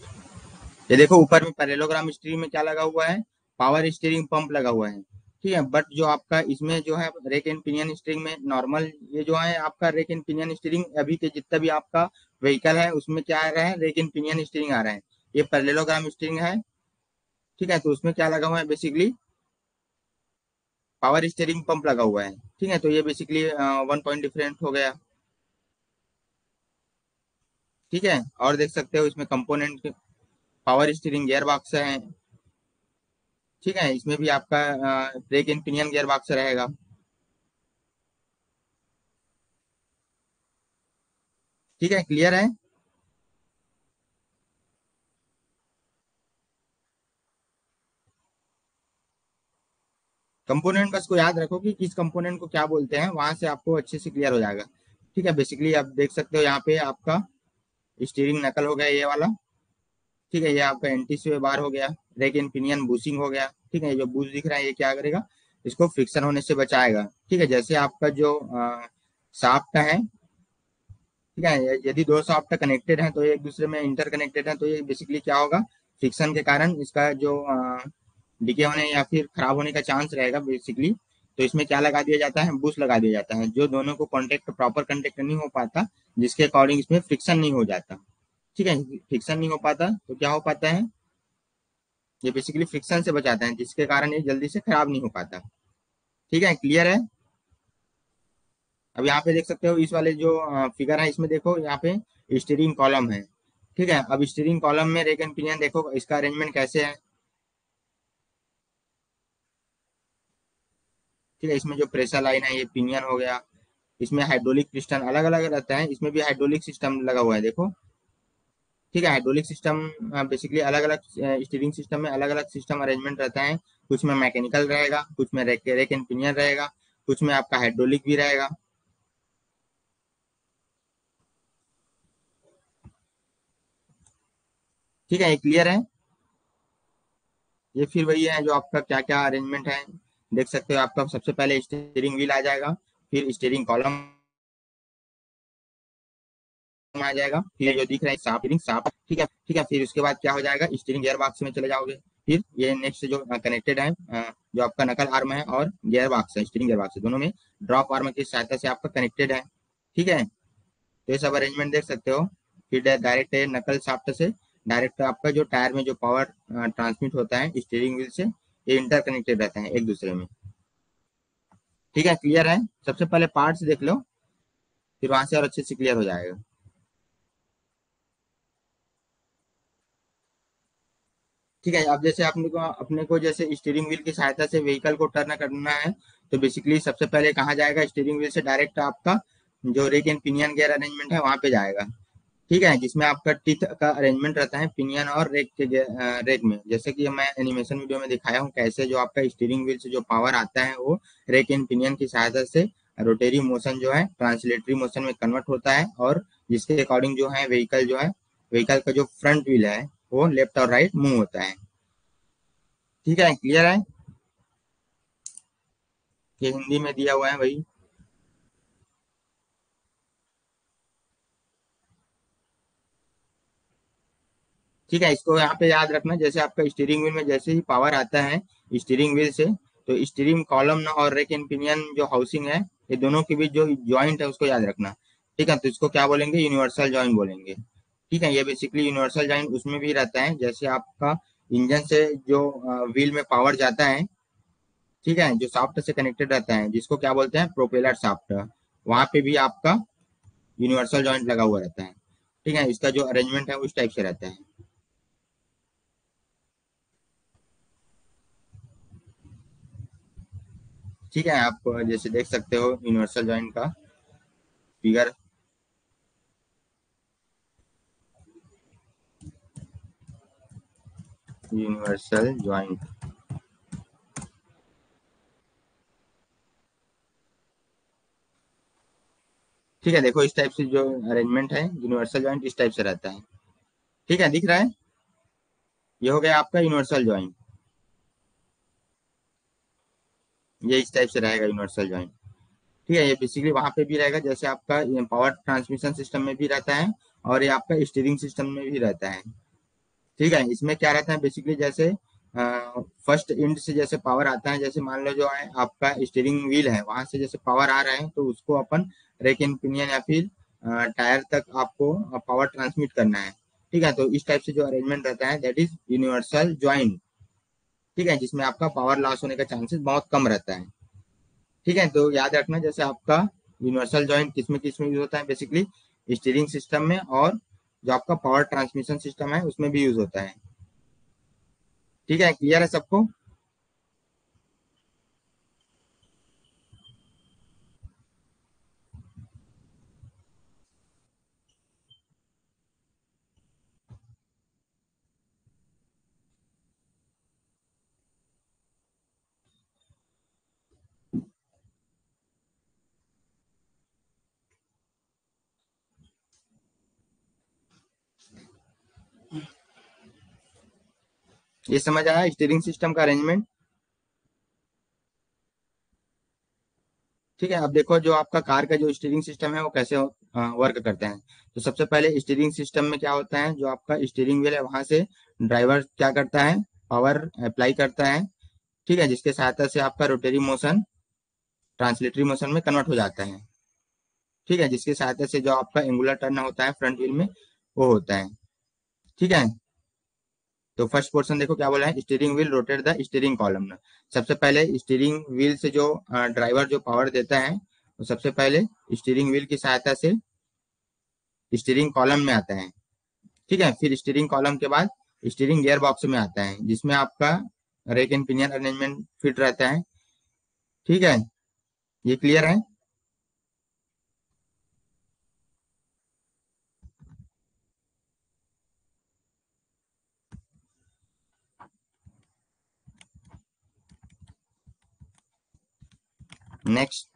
ये देखो ऊपर में पैरेललोग्राम स्टीयरिंग में क्या लगा हुआ है, पावर स्टीयरिंग पंप लगा हुआ है। ठीक है, बट जो आपका इसमें जो है रेक एंड पिनियन स्टीयरिंग में नॉर्मल ये जो है आपका रेक एंड पिनियन स्टीयरिंग अभी के जितना भी आपका व्हीकल है उसमें क्या आ रहा है, रेक एंड पिनियन स्टीयरिंग आ रहा है। ये पैरेललोग्राम स्टीयरिंग है। ठीक है, तो उसमें क्या लगा हुआ है, बेसिकली पावर स्टीयरिंग पंप लगा हुआ है। ठीक है, तो ये बेसिकली वन पॉइंट डिफरेंट हो गया। ठीक है, और देख सकते हो इसमें component power steering gear box है। ठीक है, इसमें भी आपका brake in pinion gear box रहेगा। ठीक है, क्लियर है। कंपोनेंट बस को याद रखो कि किस कंपोनेंट को क्या बोलते हैं, वहां से आपको अच्छे से क्लियर हो जाएगा। ठीक है, बेसिकली आप देख सकते हो यहाँ पे आपका स्टीयरिंग नकल हो गया ये वाला। ठीक है, ये आपका एंटी स्वे बार हो गया, रेक इन पिनियन बूसिंग हो गया। ठीक है, ये जो बूस दिख रहा है ये क्या करेगा, इसको फ्रिक्शन होने से बचाएगा। ठीक है, जैसे आपका जो शाफ्ट है, ठीक है, यदि दो सॉफ्ट कनेक्टेड हैं तो ये एक दूसरे में इंटर कनेक्टेड है, तो ये बेसिकली क्या होगा, फ्रिक्शन के कारण इसका जो डिके होने या फिर खराब होने का चांस रहेगा बेसिकली। तो इसमें क्या लगा दिया जाता है, बूस्ट लगा दिया जाता है, जो दोनों को कॉन्टेक्ट प्रॉपर कॉन्टेक्ट नहीं हो पाता, जिसके अकॉर्डिंग इसमें फ्रिक्शन नहीं हो जाता। ठीक है, फ्रिक्शन नहीं हो पाता तो क्या हो पाता है, ये बेसिकली फ्रिक्शन से बचाता है, जिसके कारण ये जल्दी से खराब नहीं हो पाता। ठीक है, क्लियर है। अब यहाँ पे देख सकते हो इस वाले जो फिगर है इसमें देखो यहाँ पे स्टीयरिंग कॉलम है। ठीक है, अब स्टीयरिंग कॉलम में रेक एंड पिनियन देखो इसका अरेंजमेंट कैसे है। ठीक है, इसमें जो प्रेशर लाइन है ये पिनियन हो गया। इसमें हाइड्रोलिक पिस्टन अलग अलग रहता है, इसमें भी हाइड्रोलिक सिस्टम लगा हुआ है देखो। ठीक है, हाइड्रोलिक सिस्टम बेसिकली अलग अलग स्टीयरिंग सिस्टम में अलग अलग सिस्टम अरेंजमेंट रहता है। कुछ में मैकेनिकल रहेगा, कुछ में रेक एंड पिनियन रहेगा, कुछ में आपका हाइड्रोलिक भी रहेगा। ठीक है, ये क्लियर है। ये फिर वही है जो आपका क्या क्या अरेंजमेंट है, देख सकते हो आपका सबसे पहले स्टीयरिंग व्हील आ जाएगा, फिर स्टीयरिंग कॉलम आ जाएगा, फिर जो दिख रहा है साफ, ठीक है। फिर उसके बाद क्या हो जाएगा, स्टीयरिंग गियर बॉक्स में चले जाओगे। फिर ये नेक्स्ट जो कनेक्टेड है, जो आपका नकल आर्म है और गियर बॉक्स है, स्टीयरिंग गियर बॉक्स है, दोनों में ड्रॉप आर्म की सहायता से आपका कनेक्टेड है। ठीक है, तो ये सब अरेंजमेंट देख सकते हो। फिर डायरेक्ट नकल शाफ्ट से डायरेक्ट आपका जो टायर में जो पावर ट्रांसमिट होता है स्टीयरिंग व्हील से, ये इंटरकनेक्टेड रहते हैं एक दूसरे में। ठीक है, क्लियर है। सबसे पहले पार्ट्स देख लो, फिर वहां से और अच्छे से क्लियर हो जाएगा। ठीक है, अब जैसे अपने को जैसे स्टीयरिंग व्हील की सहायता से व्हीकल को टर्न करना है, तो बेसिकली सबसे पहले कहाँ जाएगा, स्टीयरिंग व्हील से डायरेक्ट आपका जो rack and pinion gear arrangement है वहां पे जाएगा। ठीक है, जिसमें आपका टीथ का अरेंजमेंट रहता है पिनियन और रेक के रेक में, जैसे कि मैं एनिमेशन वीडियो में दिखाया हूँ कैसे जो आपका स्टीयरिंग व्हील से जो पावर आता है वो रेक एंड पिनियन की सहायता से रोटेरी मोशन जो है ट्रांसलेटरी मोशन में कन्वर्ट होता है, और जिसके अकॉर्डिंग जो है व्हीकल का जो फ्रंट व्हील है वो लेफ्ट और राइट मूव होता है। ठीक है, क्लियर है। ये हिंदी में दिया हुआ है भाई। ठीक है, इसको यहाँ पे याद रखना, जैसे आपका स्टीयरिंग व्हील में जैसे ही पावर आता है स्टीयरिंग व्हील से, तो स्टीयरिंग कॉलम और रेक एंड पिनियन जो हाउसिंग है, ये दोनों के बीच जो जॉइंट है उसको याद रखना। ठीक है, तो इसको क्या बोलेंगे, यूनिवर्सल जॉइंट बोलेंगे। ठीक है, ये बेसिकली यूनिवर्सल जॉइंट उसमें भी रहता है, जैसे आपका इंजन से जो व्हील में पावर जाता है, ठीक है, जो शाफ्ट से कनेक्टेड रहता है जिसको क्या बोलते हैं, प्रोपेलर शाफ्ट, वहां पे भी आपका यूनिवर्सल जॉइंट लगा हुआ रहता है। ठीक है, इसका जो अरेंजमेंट है उस टाइप से रहता है। ठीक है, आप जैसे देख सकते हो यूनिवर्सल जॉइंट का फिगर। यूनिवर्सल जॉइंट, ठीक है, देखो इस टाइप से जो अरेंजमेंट है यूनिवर्सल जॉइंट इस टाइप से रहता है। ठीक है, दिख रहा है। ये हो गया आपका यूनिवर्सल जॉइंट, ये इस टाइप से रहेगा यूनिवर्सल जॉइंट। ठीक है, ये बेसिकली वहां पे भी रहेगा जैसे आपका पावर ट्रांसमिशन सिस्टम में भी रहता है, और ये आपका स्टीयरिंग सिस्टम में भी रहता है। ठीक है, इसमें क्या रहता है बेसिकली, जैसे फर्स्ट इंड से जैसे पावर आता है, जैसे मान लो जो है आपका स्टीयरिंग व्हील है वहां से जैसे पावर आ रहा है, तो उसको अपन रेक इन पिनियन या फिर टायर तक आपको पावर ट्रांसमिट करना है। ठीक है, तो इस टाइप से जो अरेंजमेंट रहता है दैट इज यूनिवर्सल ज्वाइंट। ठीक है, जिसमें आपका पावर लॉस होने का चांसेस बहुत कम रहता है। ठीक है, तो याद रखना जैसे आपका यूनिवर्सल जॉइंट किस में यूज होता है, बेसिकली स्टीयरिंग सिस्टम में, और जो आपका पावर ट्रांसमिशन सिस्टम है उसमें भी यूज होता है। ठीक है, क्लियर है सबको। ये समझ आया स्टीयरिंग सिस्टम का अरेंजमेंट। ठीक है, अब देखो जो आपका कार का जो स्टीयरिंग सिस्टम है वो कैसे वर्क करते हैं। तो सबसे पहले स्टीयरिंग सिस्टम में क्या होता है, जो आपका स्टीयरिंग व्हील है वहां से ड्राइवर क्या करता है, पावर अप्लाई करता है। ठीक है, जिसके सहायता से आपका रोटरी मोशन ट्रांसलेटरी मोशन में कन्वर्ट हो जाता है। ठीक है, जिसकी सहायता से जो आपका एंगुलर टर्न होता है फ्रंट व्हील में वो होता है। ठीक है, तो फर्स्ट पोर्शन देखो क्या बोला है, steering wheel rotate the steering column. सबसे पहले स्टीयरिंग व्हील से जो ड्राइवर जो पावर देता है वो सबसे पहले स्टीयरिंग व्हील की सहायता से स्टीयरिंग कॉलम में आता है। ठीक है, फिर स्टीयरिंग कॉलम के बाद स्टीयरिंग गियर बॉक्स में आता है, जिसमें आपका rack and pinion arrangement fit रहता है। ठीक है, ये क्लियर है। नेक्स्ट,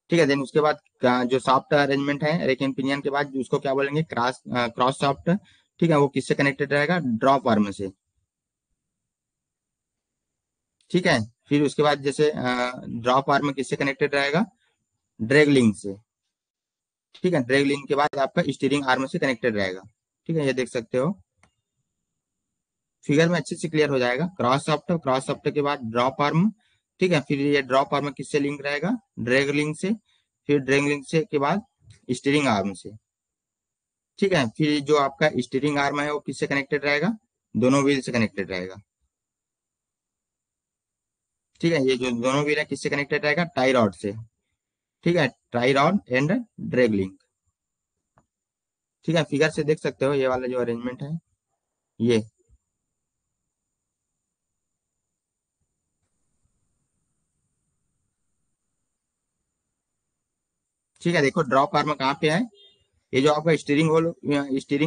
ठीक है, देन उसके बाद जो सॉफ्ट अरेंजमेंट है रेक एंड पिनियन के बाद उसको क्या बोलेंगे, क्रॉस सॉफ्ट। ठीक है, वो किससे कनेक्टेड रहेगा, ड्रॉप आर्म से। ठीक है। फिर उसके बाद जैसे ड्रॉप आर्म किससे कनेक्टेड रहेगा, ड्रैग लिंक से। ठीक है, ड्रैग लिंक के बाद आपका स्टीयरिंग आर्म से कनेक्टेड रहेगा। ठीक है, ये देख सकते हो फिगर में अच्छे से क्लियर हो जाएगा। क्रॉस सॉफ्ट के बाद ड्रॉप आर्म। ठीक है, फिर ये ड्रॉप आर्म किससे लिंक रहेगा, ड्रैग लिंक से। फिर ड्रैग लिंक से के बाद स्टीयरिंग आर्म से। ठीक है, फिर जो आपका स्टीयरिंग आर्म है वो किससे कनेक्टेड रहेगा, दोनों व्हील से कनेक्टेड रहेगा। ठीक है, ये जो दोनों व्हील है किससे कनेक्टेड रहेगा, टाई रॉड से। ठीक है, tie rod and drag link. ठीक है, फिगर से देख सकते हो ये वाला जो अरेंजमेंट है ये। ठीक है, देखो ड्रॉप आर्म कहाँ पे है, ये जो आपका स्टीयरिंग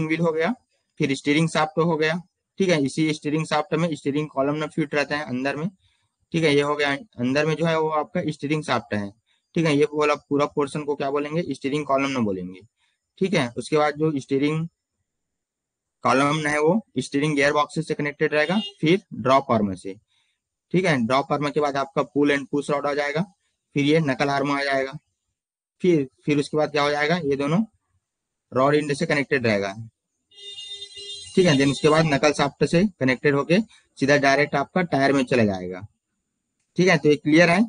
व्हील हो गया, फिर स्टीयरिंग शाफ्ट हो गया। ठीक है, इसी स्टीयरिंग शाफ्ट में स्टीयरिंग कॉलम में फिट रहता है अंदर में। ठीक है, ये हो गया, अंदर में जो है वो आपका स्टीयरिंग शाफ्ट है। ठीक है, ये वाला पूरा पोर्शन को क्या बोलेंगे, स्टीयरिंग कॉलम में बोलेंगे। ठीक है, उसके बाद जो स्टीयरिंग कॉलम है वो स्टीयरिंग गियर बॉक्स से कनेक्टेड रहेगा, फिर ड्रॉप आर्म से। ठीक है, ड्रॉप आर्म के बाद आपका पुल एंड पुश रॉड आ जाएगा, फिर ये नकल आर्म आ जाएगा। फिर उसके बाद क्या हो जाएगा, ये दोनों रॉड एंड से कनेक्टेड रहेगा। ठीक है, देन उसके बाद नकल शाफ्ट से कनेक्टेड होके सीधा डायरेक्ट आपका टायर में चला जाएगा। ठीक है, तो ये क्लियर है।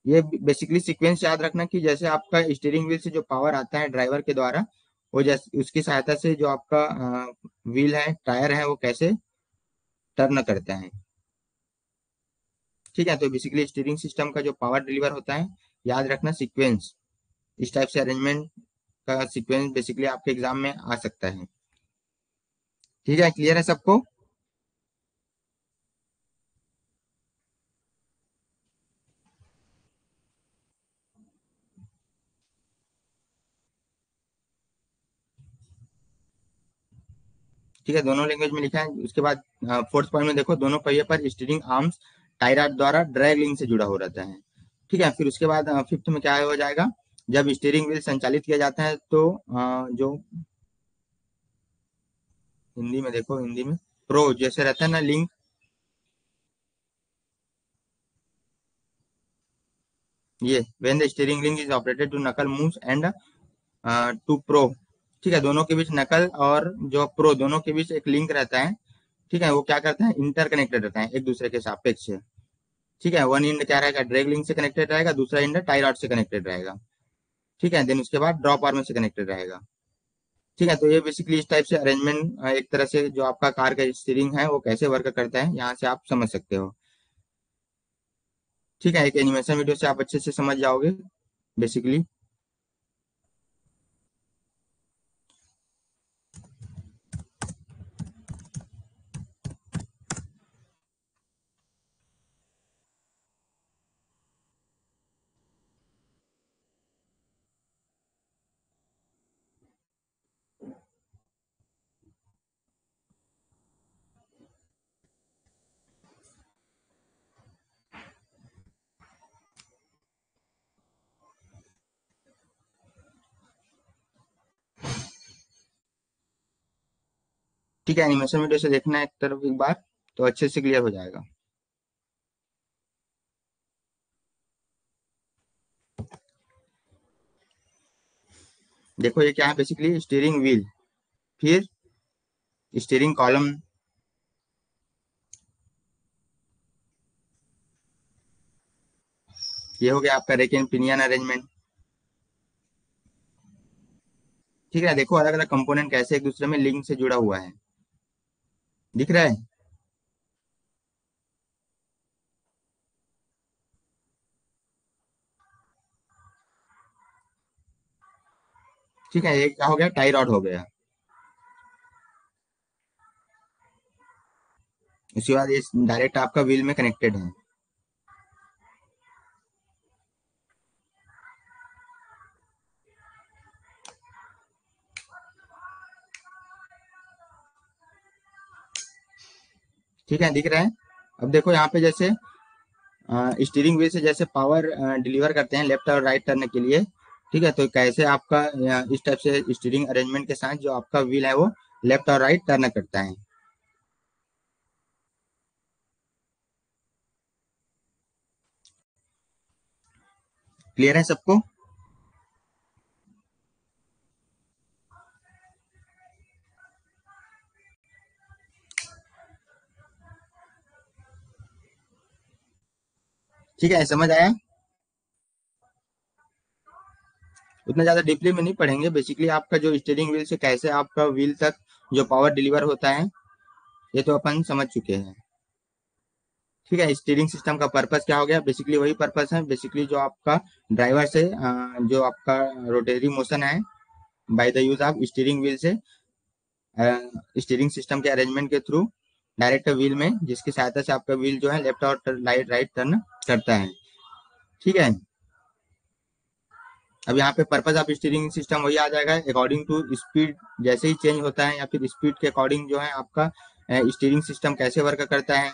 ये बेसिकली सीक्वेंस याद रखना कि जैसे आपका स्टीयरिंग व्हील से जो पावर आता है ड्राइवर के द्वारा, वो जैसे उसकी सहायता से जो आपका व्हील है, टायर है, वो कैसे टर्न करता है। ठीक है, तो बेसिकली स्टीयरिंग सिस्टम का जो पावर डिलीवर होता है, याद रखना सीक्वेंस, इस टाइप से अरेंजमेंट का सीक्वेंस बेसिकली आपके एग्जाम में आ सकता है। ठीक है, क्लियर है सबको। ठीक है, दोनों लैंग्वेज में लिखा है। उसके बाद फोर्थ पॉइंट में देखो, दोनों पहिए पर स्टीयरिंग आर्म्स टाई रॉड द्वारा ड्रैग लिंक से जुड़ा हो रहता है। ठीक है, फिर उसके बाद फिफ्थ में क्या हो जाएगा, जब स्टीयरिंग व्हील संचालित किया जाता है तो जो हिंदी में देखो, हिंदी में प्रो जैसे रहता है ना लिंक, ये when the steering link is operated to knuckle moves and to pro. ठीक है, दोनों के बीच नकल और जो प्रो दोनों के बीच एक लिंक रहता है। ठीक है, वो क्या करता है, इंटरकनेक्टेड रहता है एक दूसरे के सापेक्ष। ठीक है, वन इंड क्या रहेगा, ड्रैग लिंक से कनेक्टेड रहेगा, दूसरा इंड टाई रॉड से कनेक्टेड रहेगा। ठीक है, देन उसके बाद ड्रॉप आर्म से कनेक्टेड रहेगा। ठीक है, तो ये बेसिकली इस टाइप से अरेंजमेंट एक तरह से जो आपका कार का स्टीयरिंग है वो कैसे वर्क करता है, यहाँ से आप समझ सकते हो। ठीक है, एक एनिमेशन वीडियो से आप अच्छे से समझ जाओगे बेसिकली। ठीक है, एनिमेशन वीडियो से देखना एक तरफ एक बार, तो अच्छे से क्लियर हो जाएगा। देखो ये क्या है, बेसिकली स्टीयरिंग व्हील, फिर स्टीयरिंग कॉलम, ये हो गया आपका रेक एंड पिनियन अरेंजमेंट। ठीक है, देखो अलग अलग कंपोनेंट कैसे एक दूसरे में लिंक से जुड़ा हुआ है, दिख रहा है। ठीक है, एक क्या हो गया, टाई रॉड हो गया। उसके बाद ये डायरेक्ट आपका व्हील में कनेक्टेड है। ठीक है, दिख रहा है। अब देखो यहाँ पे जैसे स्टीयरिंग व्हील से जैसे पावर डिलीवर करते हैं लेफ्ट और राइट टर्न के लिए। ठीक है, तो कैसे आपका इस टाइप से स्टीयरिंग अरेंजमेंट के साथ जो आपका व्हील है वो लेफ्ट और राइट टर्न करता है। क्लियर है सबको? ठीक है, समझ आया? उतना ज्यादा डीपली में नहीं पढ़ेंगे। बेसिकली आपका जो स्टीयरिंग व्हील से कैसे आपका व्हील तक जो पावर डिलीवर होता है, ये तो अपन समझ चुके हैं। ठीक है, स्टीयरिंग सिस्टम का पर्पस क्या हो गया? बेसिकली वही पर्पस है, बेसिकली जो आपका ड्राइवर से जो आपका रोटेटरी मोशन है by the use of steering wheel से स्टीयरिंग सिस्टम के अरेंजमेंट के थ्रू डायरेक्ट व्हील में, जिसकी सहायता से आपका व्हील जो है लेफ्ट और राइट टर्न करता है। ठीक है, अब यहाँ पे पर्पज ऑफ स्टीयरिंग सिस्टम वही आ जाएगा, अकॉर्डिंग टू स्पीड जैसे ही चेंज होता है या फिर स्पीड के अकॉर्डिंग जो है आपका स्टीयरिंग सिस्टम कैसे वर्क करता है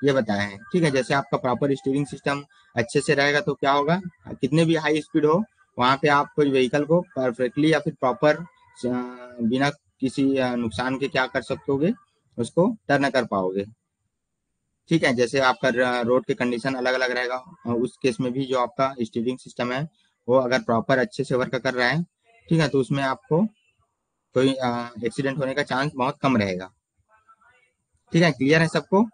ये बताया है। ठीक है, जैसे आपका प्रॉपर स्टीयरिंग सिस्टम अच्छे से रहेगा तो क्या होगा, कितने भी हाई स्पीड हो वहां पे आप कोई व्हीकल को परफेक्टली या फिर प्रॉपर बिना किसी नुकसान के क्या कर सकोगे, उसको टर्न कर पाओगे। ठीक है, जैसे आपका रोड के कंडीशन अलग अलग रहेगा, उस केस में भी जो आपका स्टीयरिंग सिस्टम है वो अगर प्रॉपर अच्छे से वर्क कर रहा है, ठीक है, तो उसमें आपको कोई एक्सीडेंट होने का चांस बहुत कम रहेगा। ठीक है, क्लियर है सबको?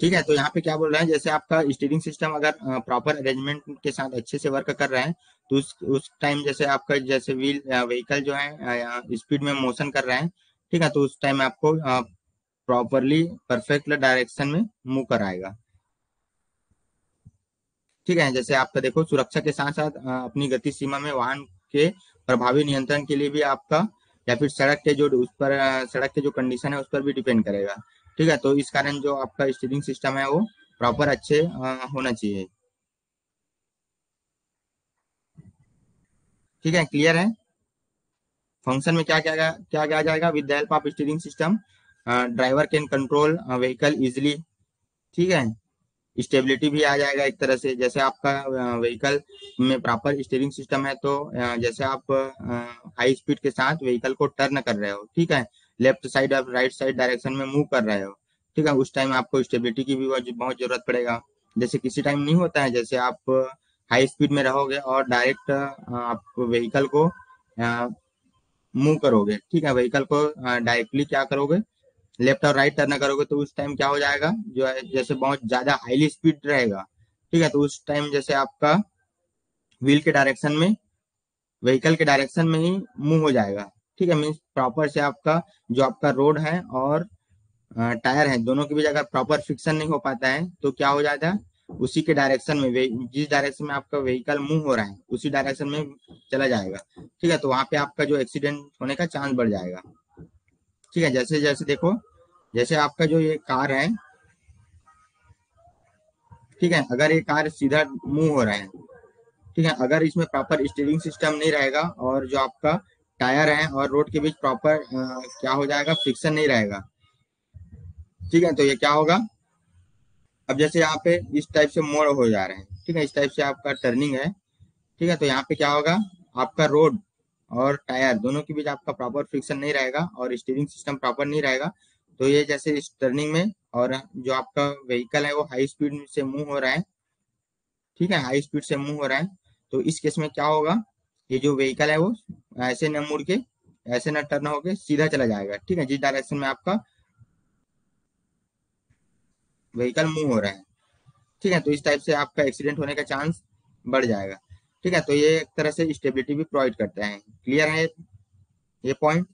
ठीक है, तो यहाँ पे क्या बोल रहे हैं, जैसे आपका स्टीयरिंग सिस्टम अगर प्रॉपर अरेंजमेंट के साथ अच्छे से वर्क कर रहा है, तो उस टाइम जैसे आपका जैसे व्हीकल जो है स्पीड में मोशन कर रहा है, ठीक है, तो उस टाइम आपको प्रॉपरली परफेक्ट डायरेक्शन में मूव कराएगा। ठीक है, जैसे आपका देखो सुरक्षा के साथ साथ अपनी गति सीमा में वाहन के प्रभावी नियंत्रण के लिए भी आपका, या फिर सड़क के जो उस पर सड़क के जो कंडीशन है उस पर भी डिपेंड करेगा। ठीक है, तो इस कारण जो आपका स्टीयरिंग सिस्टम है वो प्रॉपर अच्छे होना चाहिए। ठीक है, क्लियर है? फंक्शन में क्या क्या क्या क्या आ जाएगा, with the help of steering system driver can control vehicle easily. ठीक है, स्टेबिलिटी भी आ जाएगा एक तरह से, जैसे आपका व्हीकल में प्रॉपर स्टीयरिंग सिस्टम है तो जैसे आप हाई स्पीड के साथ व्हीकल को टर्न कर रहे हो, ठीक है, लेफ्ट साइड और राइट साइड डायरेक्शन में मूव कर रहे हो, ठीक है, उस टाइम आपको स्टेबिलिटी की भी बहुत जरूरत पड़ेगा। जैसे किसी टाइम नहीं होता है, जैसे आप हाई स्पीड में रहोगे और डायरेक्ट आप व्हीकल को मूव करोगे, ठीक है, व्हीकल को डायरेक्टली क्या करोगे, लेफ्ट और राइट टर्न करोगे, तो उस टाइम क्या हो जाएगा, जो है जैसे बहुत ज्यादा हाईली स्पीड रहेगा, ठीक है, तो उस टाइम जैसे आपका व्हील के डायरेक्शन में, व्हीकल के डायरेक्शन में ही मूव हो जाएगा। ठीक है, मीन्स प्रॉपर से आपका जो आपका रोड है और टायर है दोनों के बीच अगर प्रॉपर फिक्सन नहीं हो पाता है तो क्या हो जाता है, उसी के डायरेक्शन में जिस डायरेक्शन में आपका व्हीकल मूव हो रहा है उसी डायरेक्शन में चला जाएगा। ठीक है, तो वहां पे आपका जो एक्सीडेंट होने का चांस बढ़ जाएगा। ठीक है, जैसे जैसे देखो, जैसे आपका जो ये कार है, ठीक है, अगर ये कार सीधा मूव हो रहा है, ठीक है, अगर इसमें प्रॉपर स्टीयरिंग सिस्टम नहीं रहेगा और जो आपका टायर है और रोड के बीच प्रॉपर क्या हो जाएगा, फ्रिक्शन नहीं रहेगा, ठीक है, तो ये क्या होगा, अब जैसे यहाँ पे इस टाइप से मोड़ हो जा रहे हैं, ठीक है, इस टाइप से आपका टर्निंग है, ठीक है, तो यहाँ पे क्या होगा, आपका रोड और टायर दोनों के बीच आपका प्रॉपर फ्रिक्शन नहीं रहेगा और स्टीयरिंग सिस्टम प्रॉपर नहीं रहेगा, तो ये जैसे इस टर्निंग में, और जो आपका व्हीकल है वो हाई स्पीड से मूव हो रहा है, ठीक है, हाई स्पीड से मूव हो रहा है, तो इस केस में क्या होगा, ये जो व्हीकल है वो ऐसे न मुड़ के, ऐसे न टर्न होके सीधा चला जाएगा, ठीक है, जिस डायरेक्शन में आपका व्हीकल मूव हो रहा है, ठीक है, तो इस टाइप से आपका एक्सीडेंट होने का चांस बढ़ जाएगा। ठीक है, तो ये एक तरह से स्टेबिलिटी भी प्रोवाइड करता है। क्लियर है ये पॉइंट?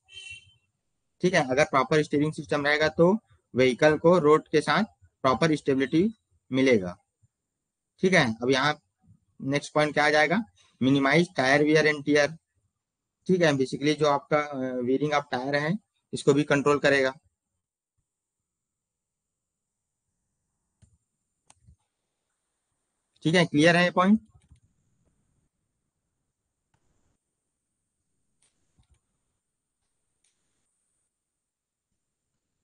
ठीक है, अगर प्रॉपर स्टीयरिंग सिस्टम रहेगा तो व्हीकल को रोड के साथ प्रॉपर स्टेबिलिटी मिलेगा। ठीक है, अब यहाँ नेक्स्ट पॉइंट क्या आ जाएगा, minimise tyre wear and tear. ठीक है, बेसिकली जो आपका वीयरिंग ऑफ टायर है इसको भी कंट्रोल करेगा। ठीक है, क्लियर है ये point?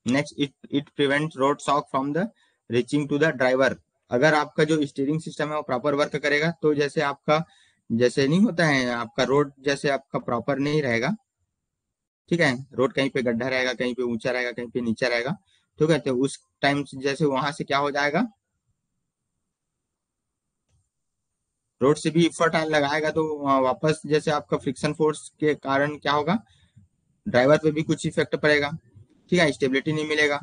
Next, it it prevents road shock from the reaching to the driver. अगर आपका जो स्टीयरिंग सिस्टम है वो प्रॉपर वर्क करेगा तो जैसे आपका जैसे नहीं होता है आपका रोड, जैसे आपका प्रॉपर नहीं रहेगा, ठीक है, रोड कहीं पे गड्ढा रहेगा, कहीं पे ऊंचा रहेगा, कहीं पे नीचा रहेगा, ठीक है, तो उस टाइम जैसे वहां से क्या हो जाएगा, रोड से भी इफर्ट लगाएगा तो वापस जैसे आपका फ्रिक्शन फोर्स के कारण क्या होगा, ड्राइवर पे भी कुछ इफेक्ट पड़ेगा, ठीक है, स्टेबिलिटी नहीं मिलेगा,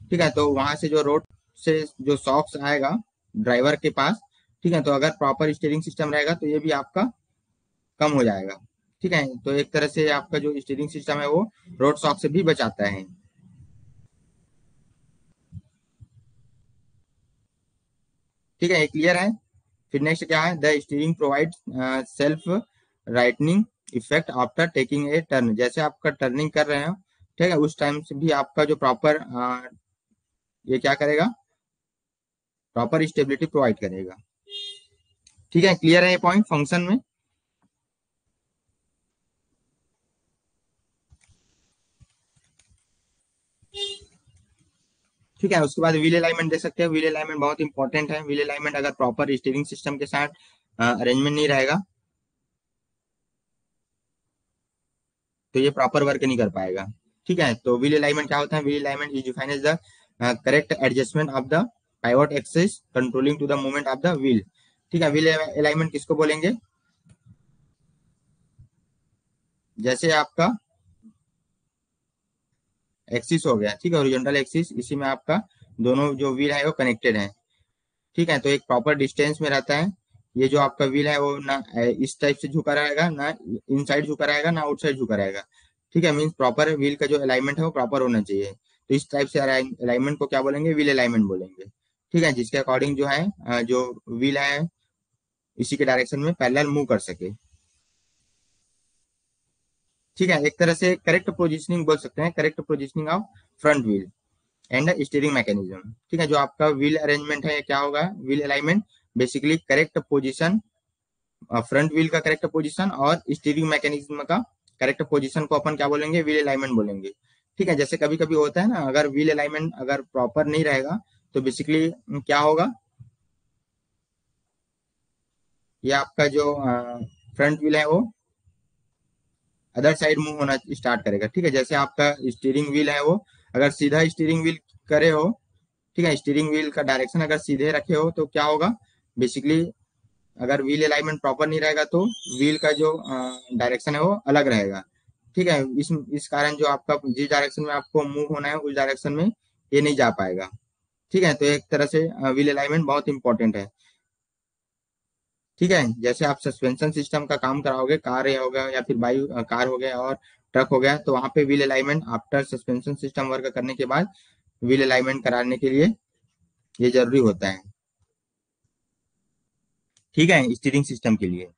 ठीक है, तो वहां से जो रोड से जो शॉक्स आएगा ड्राइवर के पास, ठीक है, तो अगर प्रॉपर स्टीयरिंग सिस्टम रहेगा तो ये भी आपका कम हो जाएगा, ठीक है, तो एक तरह से आपका जो स्टीयरिंग सिस्टम है वो रोड शॉक से भी बचाता है। ठीक है, क्लियर है। फिर नेक्स्ट क्या है, the steering provide self राइटनिंग effect after taking a turn, जैसे आपका टर्निंग कर रहे हो, ठीक है, उस टाइम से भी आपका जो प्रॉपर ये क्या करेगा, प्रॉपर स्टेबिलिटी प्रोवाइड करेगा। ठीक है, क्लियर है ये पॉइंट फंक्शन में। ठीक है, उसके बाद व्हील अलाइनमेंट दे सकते हैं, व्हील अलाइनमेंट बहुत इंपॉर्टेंट है, व्हील अलाइनमेंट अगर प्रॉपर स्टीयरिंग सिस्टम के साथ अरेंजमेंट नहीं रहेगा तो ये प्रॉपर वर्क नहीं कर पाएगा। ठीक है, तो व्हील अलाइनमेंट क्या होता है, wheel alignment is defined as the correct adjustment of the pivot axis controlling to the movement of the wheel. ठीक है, व्हील अलाइनमेंट किसको बोलेंगे, जैसे आपका एक्सिस हो गया, ठीक है, ओरिजेंटल एक्सिस, इसी में आपका दोनों जो व्हील है वो कनेक्टेड है, ठीक है, तो एक प्रॉपर डिस्टेंस में रहता है, ये जो आपका व्हील है वो ना इस टाइप से झुका रहेगा, ना इन साइड झुका रहेगा, ना आउटसाइड झुका रहेगा, ठीक है, मीन्स प्रॉपर व्हील का जो अलाइनमेंट है वो प्रॉपर होना चाहिए, तो इस टाइप से अलाइनमेंट को क्या बोलेंगे, व्हील अलाइनमेंट बोलेंगे। ठीक है, जिसके अकॉर्डिंग जो है जो व्हील है इसी के डायरेक्शन में पैरेलल मूव कर सके। ठीक है, एक तरह से करेक्ट पोजिशनिंग बोल सकते हैं, correct positioning of front wheel and steering mechanism. ठीक है, जो आपका व्हील अरेंजमेंट है क्या होगा, wheel alignment basically correct position, front wheel का करेक्ट पोजीशन और स्टीयरिंग मैकेनिज्म का करेक्ट पोजीशन को अपन क्या बोलेंगे, व्हील अलाइनमेंट बोलेंगे। ठीक है, जैसे कभी कभी होता है ना, अगर व्हील अलाइनमेंट अगर प्रॉपर नहीं रहेगा तो बेसिकली क्या होगा, ये आपका जो फ्रंट व्हील है वो अदर साइड मूव होना स्टार्ट करेगा। ठीक है, जैसे आपका स्टीयरिंग व्हील है वो अगर सीधा स्टीयरिंग व्हील करे हो, ठीक है, स्टीयरिंग व्हील का डायरेक्शन अगर सीधे रखे हो तो क्या होगा, बेसिकली अगर व्हील अलाइनमेंट प्रॉपर नहीं रहेगा तो व्हील का जो डायरेक्शन है वो अलग रहेगा। ठीक है, इस कारण जो आपका जिस डायरेक्शन में आपको मूव होना है उस डायरेक्शन में ये नहीं जा पाएगा। ठीक है, तो एक तरह से व्हील अलाइनमेंट बहुत इंपॉर्टेंट है। ठीक है, जैसे आप सस्पेंशन सिस्टम का काम कराओगे, कार हो गया या फिर बाइक कार हो गया और ट्रक हो गया, तो वहां पे wheel alignment after suspension system work करने के बाद व्हील अलाइनमेंट कराने के लिए ये जरूरी होता है। ठीक है, स्टीयरिंग सिस्टम के लिए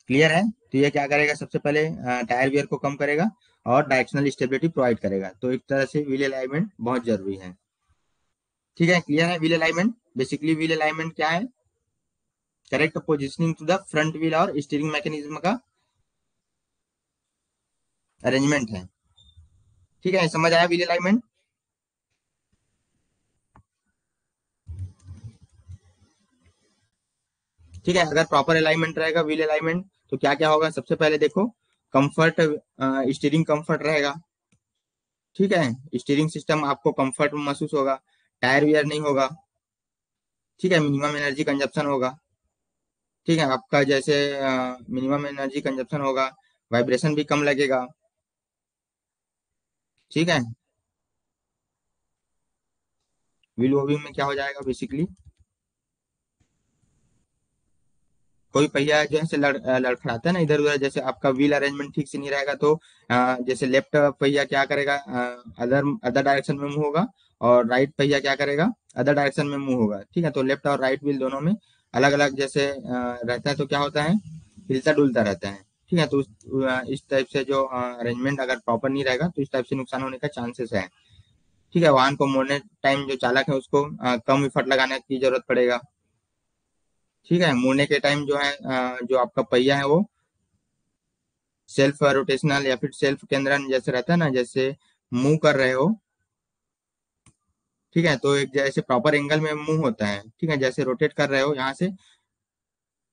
क्लियर है। तो ये क्या करेगा, सबसे पहले टायर वियर को कम करेगा और डायरेक्शनल स्टेबिलिटी प्रोवाइड करेगा, तो एक तरह से व्हील अलाइनमेंट बहुत जरूरी है। ठीक है, क्लियर है। Wheel alignment basically wheel alignment क्या है, correct positioning to the front wheel और स्टीयरिंग मैकेनिज्म का अरेंजमेंट है। ठीक है, समझ आया व्हील अलाइनमेंट। ठीक है, अगर प्रॉपर अलाइनमेंट रहेगा व्हील अलाइनमेंट तो क्या क्या होगा, सबसे पहले देखो कंफर्ट, स्टीयरिंग कंफर्ट रहेगा। ठीक है, स्टीयरिंग सिस्टम आपको कंफर्ट महसूस होगा, टायर वियर नहीं होगा। ठीक है, मिनिमम एनर्जी कंजप्शन होगा। ठीक है, आपका जैसे मिनिमम एनर्जी कंजप्शन होगा, वाइब्रेशन भी कम लगेगा। ठीक है, व्हील ओविंग में क्या हो जाएगा, बेसिकली कोई पहिया जो है से लड़खड़ाता है ना इधर उधर, जैसे आपका व्हील अरेंजमेंट ठीक से नहीं रहेगा तो जैसे लेफ्ट पहिया क्या करेगा, अदर अदर डायरेक्शन में मूव होगा, और राइट पहिया क्या करेगा, अदर डायरेक्शन में मूव होगा। ठीक है, तो लेफ्ट और राइट व्हील दोनों में अलग अलग जैसे रहता है तो क्या होता है, हिलता डुलता रहता है। ठीक है, तो इस टाइप से जो अरेंजमेंट अगर प्रॉपर नहीं रहेगा तो इस टाइप से नुकसान होने का चांसेस है। ठीक है, वाहन को मोड़ने टाइम जो चालक है उसको कम इफर्ट लगाने की जरूरत पड़ेगा। ठीक है, मुड़ने के टाइम जो है जो आपका पहिया है वो सेल्फ रोटेशनल या फिर सेल्फ केंद्रन जैसे रहता है ना, जैसे मूव कर रहे हो। ठीक है, तो एक जैसे प्रॉपर एंगल में मूव होता है। ठीक है, जैसे रोटेट कर रहे हो यहाँ से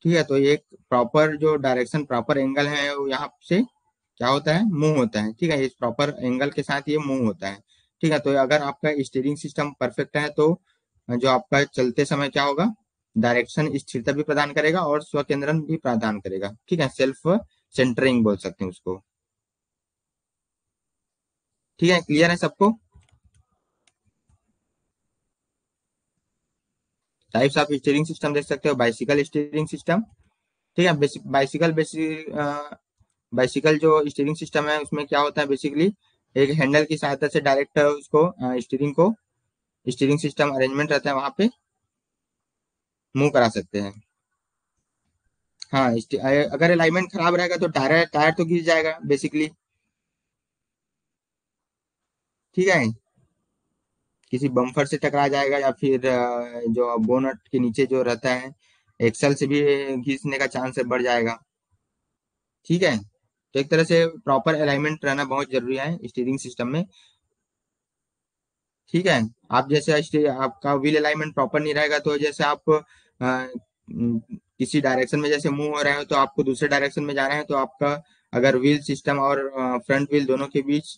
ठीक है, तो ये एक प्रॉपर जो डायरेक्शन प्रॉपर एंगल है वो यहाँ से क्या होता है, मूव होता है। ठीक है, इस प्रॉपर एंगल के साथ ये मूव होता है। ठीक है, तो अगर आपका स्टीयरिंग सिस्टम परफेक्ट है तो जो आपका चलते समय क्या होगा, डायरेक्शन स्थिरता भी प्रदान करेगा और स्वकेंद्रण भी प्रदान करेगा। ठीक है, सेल्फ सेंटरिंग बोल सकते हैं उसको। ठीक है, क्लियर है सबको? टाइप्स ऑफ स्टीयरिंग सिस्टम देख सकते हो, बाइसिकल स्टीयरिंग सिस्टम। ठीक है, बाइसिकल जो स्टीयरिंग सिस्टम है उसमें क्या होता है बेसिकली, एक हैंडल की सहायता से डायरेक्ट उसको स्टीयरिंग को, स्टीयरिंग सिस्टम अरेंजमेंट रहता है वहां पे मूव करा सकते हैं। हाँ, अगर अलाइनमेंट खराब रहेगा तो टायर टायर तो गिर जाएगा बेसिकली। ठीक है, किसी बम्पर से टकरा जाएगा या फिर जो बोनट के नीचे जो रहता है एक्सल से भी घिसने का चांस बढ़ जाएगा। ठीक है, तो एक तरह से प्रॉपर अलाइनमेंट रहना बहुत जरूरी है स्टीयरिंग सिस्टम में। ठीक है, आप जैसे आपका व्हील अलाइनमेंट प्रॉपर नहीं रहेगा तो जैसे आप किसी डायरेक्शन में जैसे मूव हो रहे हो तो आपको दूसरे डायरेक्शन में जाना है तो आपका अगर व्हील सिस्टम और फ्रंट व्हील दोनों के बीच,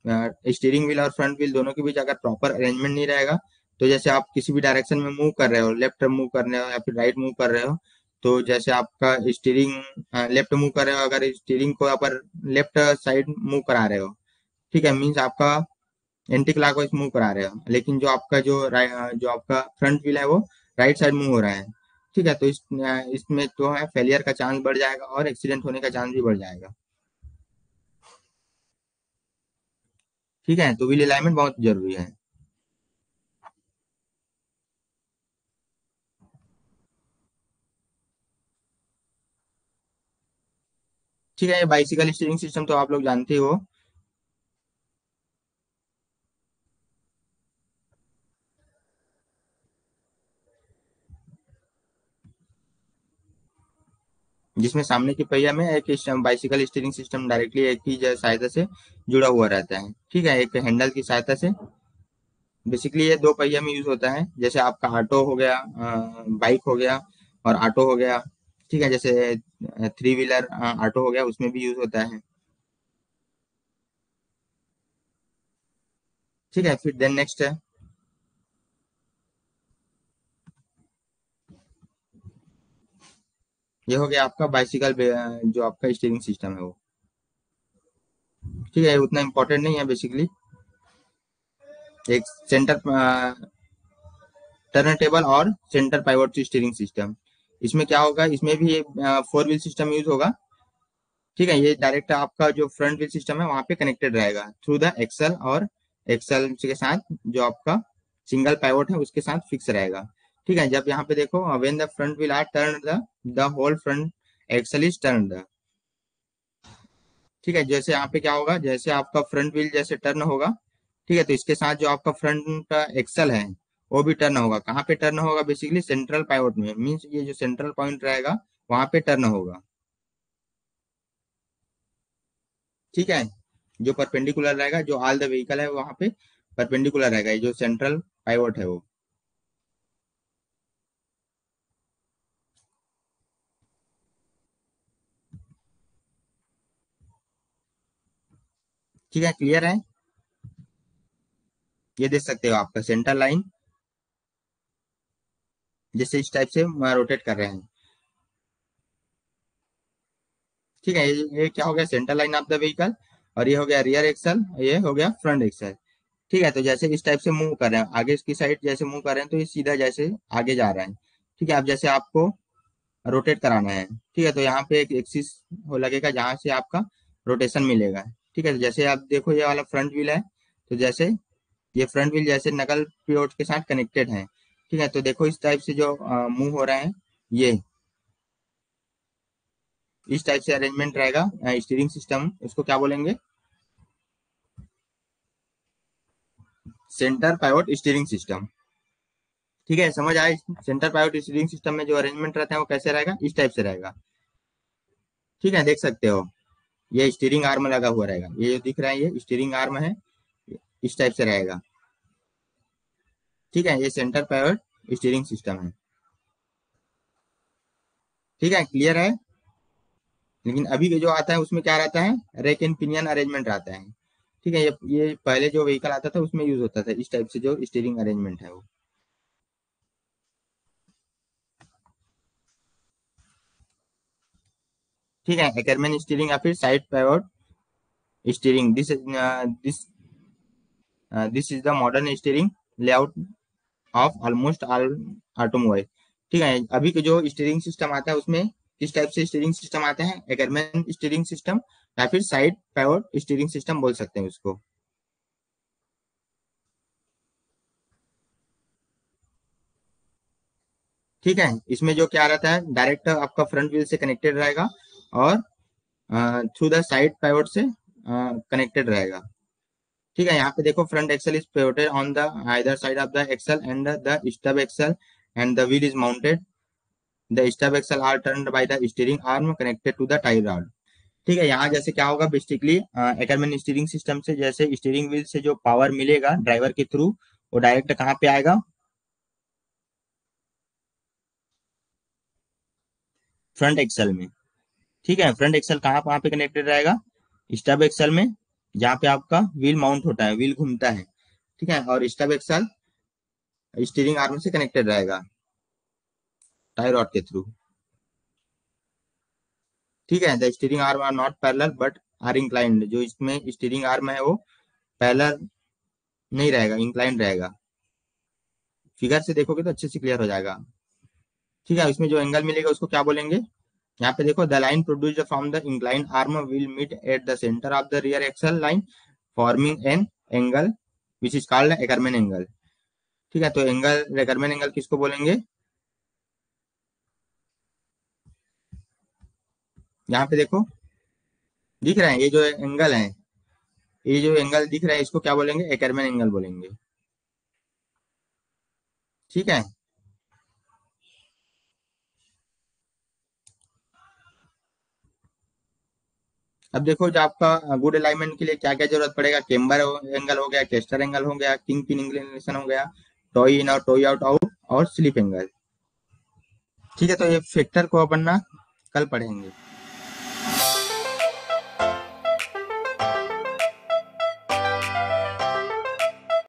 स्टीयरिंग व्हील और फ्रंट व्हील दोनों के बीच अगर प्रॉपर अरेंजमेंट नहीं रहेगा तो जैसे आप किसी भी डायरेक्शन में मूव कर रहे हो, लेफ्ट मूव कर रहे हो या फिर राइट मूव कर रहे हो, तो जैसे आपका स्टीयरिंग लेफ्ट मूव कर रहे हो, अगर स्टीयरिंग को आप लेफ्ट साइड मूव करा रहे हो, ठीक है, मीन्स आपका एंटी क्लॉकवाइज मूव करा रहे हो, लेकिन जो आपका फ्रंट व्हील है वो राइट साइड मूव हो रहा है। ठीक है, तो इसमें जो है फेलियर का चांस बढ़ जाएगा और एक्सीडेंट होने का चांस भी बढ़ जाएगा। ठीक है, तो व्हील अलाइनमेंट बहुत जरूरी है। ठीक है, बाइसिकल स्टीयरिंग सिस्टम तो आप लोग जानते हो। जिसमें सामने की पहिया में एक बाइसिकल स्टीयरिंग सिस्टम डायरेक्टली एक ही सहायता से जुड़ा हुआ रहता है। ठीक है, एक हैंडल की सहायता से। बेसिकली ये दो पहिया में यूज होता है, जैसे आपका ऑटो हो गया, बाइक हो गया और ऑटो हो गया। ठीक है, जैसे थ्री व्हीलर ऑटो हो गया उसमें भी यूज होता है। ठीक है, फिर देन नेक्स्ट है, ये हो गया आपका बाइसिकल जो आपका स्टीयरिंग सिस्टम है वो। ठीक है, उतना इम्पोर्टेंट नहीं है बेसिकली। एक सेंटर टर्न टेबल और सेंटर पाइवोट स्टीयरिंग सिस्टम, इसमें क्या होगा, इसमें भी फोर व्हील सिस्टम यूज होगा। ठीक है, ये डायरेक्ट आपका जो फ्रंट व्हील सिस्टम है वहां पे कनेक्टेड रहेगा थ्रू द एक्सल, और एक्सल के साथ जो आपका सिंगल पाइवोट है उसके साथ फिक्स रहेगा। ठीक है, जब यहाँ पे देखो when the front wheel are turn the whole front axle is turn. ठीक है, जैसे यहाँ पे क्या होगा, जैसे आपका फ्रंट व्हील जैसे टर्न होगा, ठीक है, तो इसके साथ जो आपका फ्रंट एक्सल है वो भी टर्न होगा। कहाँ पे टर्न होगा, बेसिकली सेंट्रल पाइवोट में, मीन्स ये जो सेंट्रल पॉइंट रहेगा वहां पे टर्न होगा। ठीक है, जो परपेंडिकुलर रहेगा, जो ऑल द व्हीकल है वहां पे परपेंडिकुलर रहेगा, ये जो सेंट्रल पाइवोट है वो। ठीक है, क्लियर है? ये देख सकते हो आपका सेंटर लाइन जैसे इस टाइप से रोटेट कर रहे हैं। ठीक है, ये क्या हो गया, centre line of the vehicle, और ये हो गया रियर एक्सल, ये हो गया फ्रंट एक्सल। ठीक है, तो जैसे इस टाइप से मूव कर रहे हैं आगे इसकी साइड जैसे मूव कर रहे हैं तो ये सीधा जैसे आगे जा रहा है। ठीक है, अब जैसे आपको रोटेट कराना है, ठीक है, तो यहाँ पे एक एक्सिस हो लगेगा जहां से आपका रोटेशन मिलेगा। ठीक है, तो जैसे आप देखो ये वाला फ्रंट व्हील है, तो जैसे ये फ्रंट व्हील जैसे नकल पिवोट के साथ कनेक्टेड है। ठीक है, तो देखो इस टाइप से जो मूव हो रहा है, ये इस टाइप से अरेंजमेंट रहेगा स्टीयरिंग सिस्टम, इसको क्या बोलेंगे, सेंटर पाइवोट स्टीयरिंग सिस्टम। ठीक है, समझ आए? सेंटर पाइवोट स्टीयरिंग सिस्टम में जो अरेंजमेंट रहता है वो कैसे रहेगा, इस टाइप से रहेगा। ठीक है, देख सकते हो ये स्टीयरिंग आर्म लगा हुआ रहेगा, ये जो दिख रहा है ये स्टीयरिंग आर्म है, इस टाइप से रहेगा। ठीक है, ये सेंटर पाइवट स्टीयरिंग सिस्टम है। ठीक है, क्लियर है। लेकिन अभी के जो आता है उसमें क्या रहता है, रेक एंड पिनियन अरेंजमेंट रहता है। ठीक है, ये पहले जो व्हीकल आता था उसमें यूज होता था इस टाइप से जो स्टीयरिंग अरेंजमेंट है वो। ठीक है, एकरमैन स्टीयरिंग या फिर side pivot steering, this this is the modern steering layout of almost all automobile. ठीक है, अभी के जो स्टीयरिंग सिस्टम आता है उसमें किस टाइप से स्टीयरिंग सिस्टम आते हैं, एकरमैन स्टीयरिंग सिस्टम या फिर साइड पाइवोट स्टीयरिंग सिस्टम बोल सकते हैं उसको। ठीक है, इसमें जो क्या रहता है, डायरेक्ट आपका फ्रंट व्हील से कनेक्टेड रहेगा और थ्रू द साइड पाइवोट से कनेक्टेड रहेगा। ठीक है, यहाँ पे देखो front axle is pivoted on the either side of the axle and the stub axle and the wheel is mounted. The stub axle are turned by the steering arm connected to the tie rod. ठीक है, यहाँ जैसे क्या होगा बेसिकली, एकरमैन स्टीयरिंग सिस्टम से जैसे स्टीयरिंग व्हील से जो पावर मिलेगा ड्राइवर के थ्रू, वो डायरेक्ट कहाँ पे आएगा, फ्रंट एक्सल में। ठीक है, फ्रंट एक्सल कहाँ पे कनेक्टेड रहेगा, स्टब एक्सल में, जहाँ पे आपका व्हील माउंट होता है, व्हील घूमता है। ठीक है, और स्टब एक्सल स्टीयरिंग आर्म से कनेक्टेड रहेगा टाई रॉड के थ्रू। ठीक है, the steering arm are not parallel but are inclined. जो इसमें स्टीयरिंग आर्म है वो पैरेलल नहीं रहेगा, इंक्लाइंड रहेगा। फिगर से देखोगे तो अच्छे से क्लियर हो जाएगा। ठीक है, इसमें जो एंगल मिलेगा उसको क्या बोलेंगे, यहाँ पे देखो, the line produced from the incline arm will meet at the centre of the rear axle line forming an angle which is called Ackermann angle. ठीक है, तो एंगल एकरमैन एंगल किसको बोलेंगे, यहाँ पे देखो दिख रहा है ये जो एंगल है, ये जो एंगल दिख रहा है इसको क्या बोलेंगे, एकरमैन एंगल बोलेंगे। ठीक है, अब देखो जो आपका गुड अलाइनमेंट के लिए क्या क्या जरूरत पड़ेगा, केम्बर एंगल हो गया, केस्टर एंगल हो गया, किंग पिन इंक्लिनेशन हो गया, टॉई इन और टॉई आउट आउट और स्लिप एंगल। ठीक है, तो ये फैक्टर को अपन ना कल पढ़ेंगे।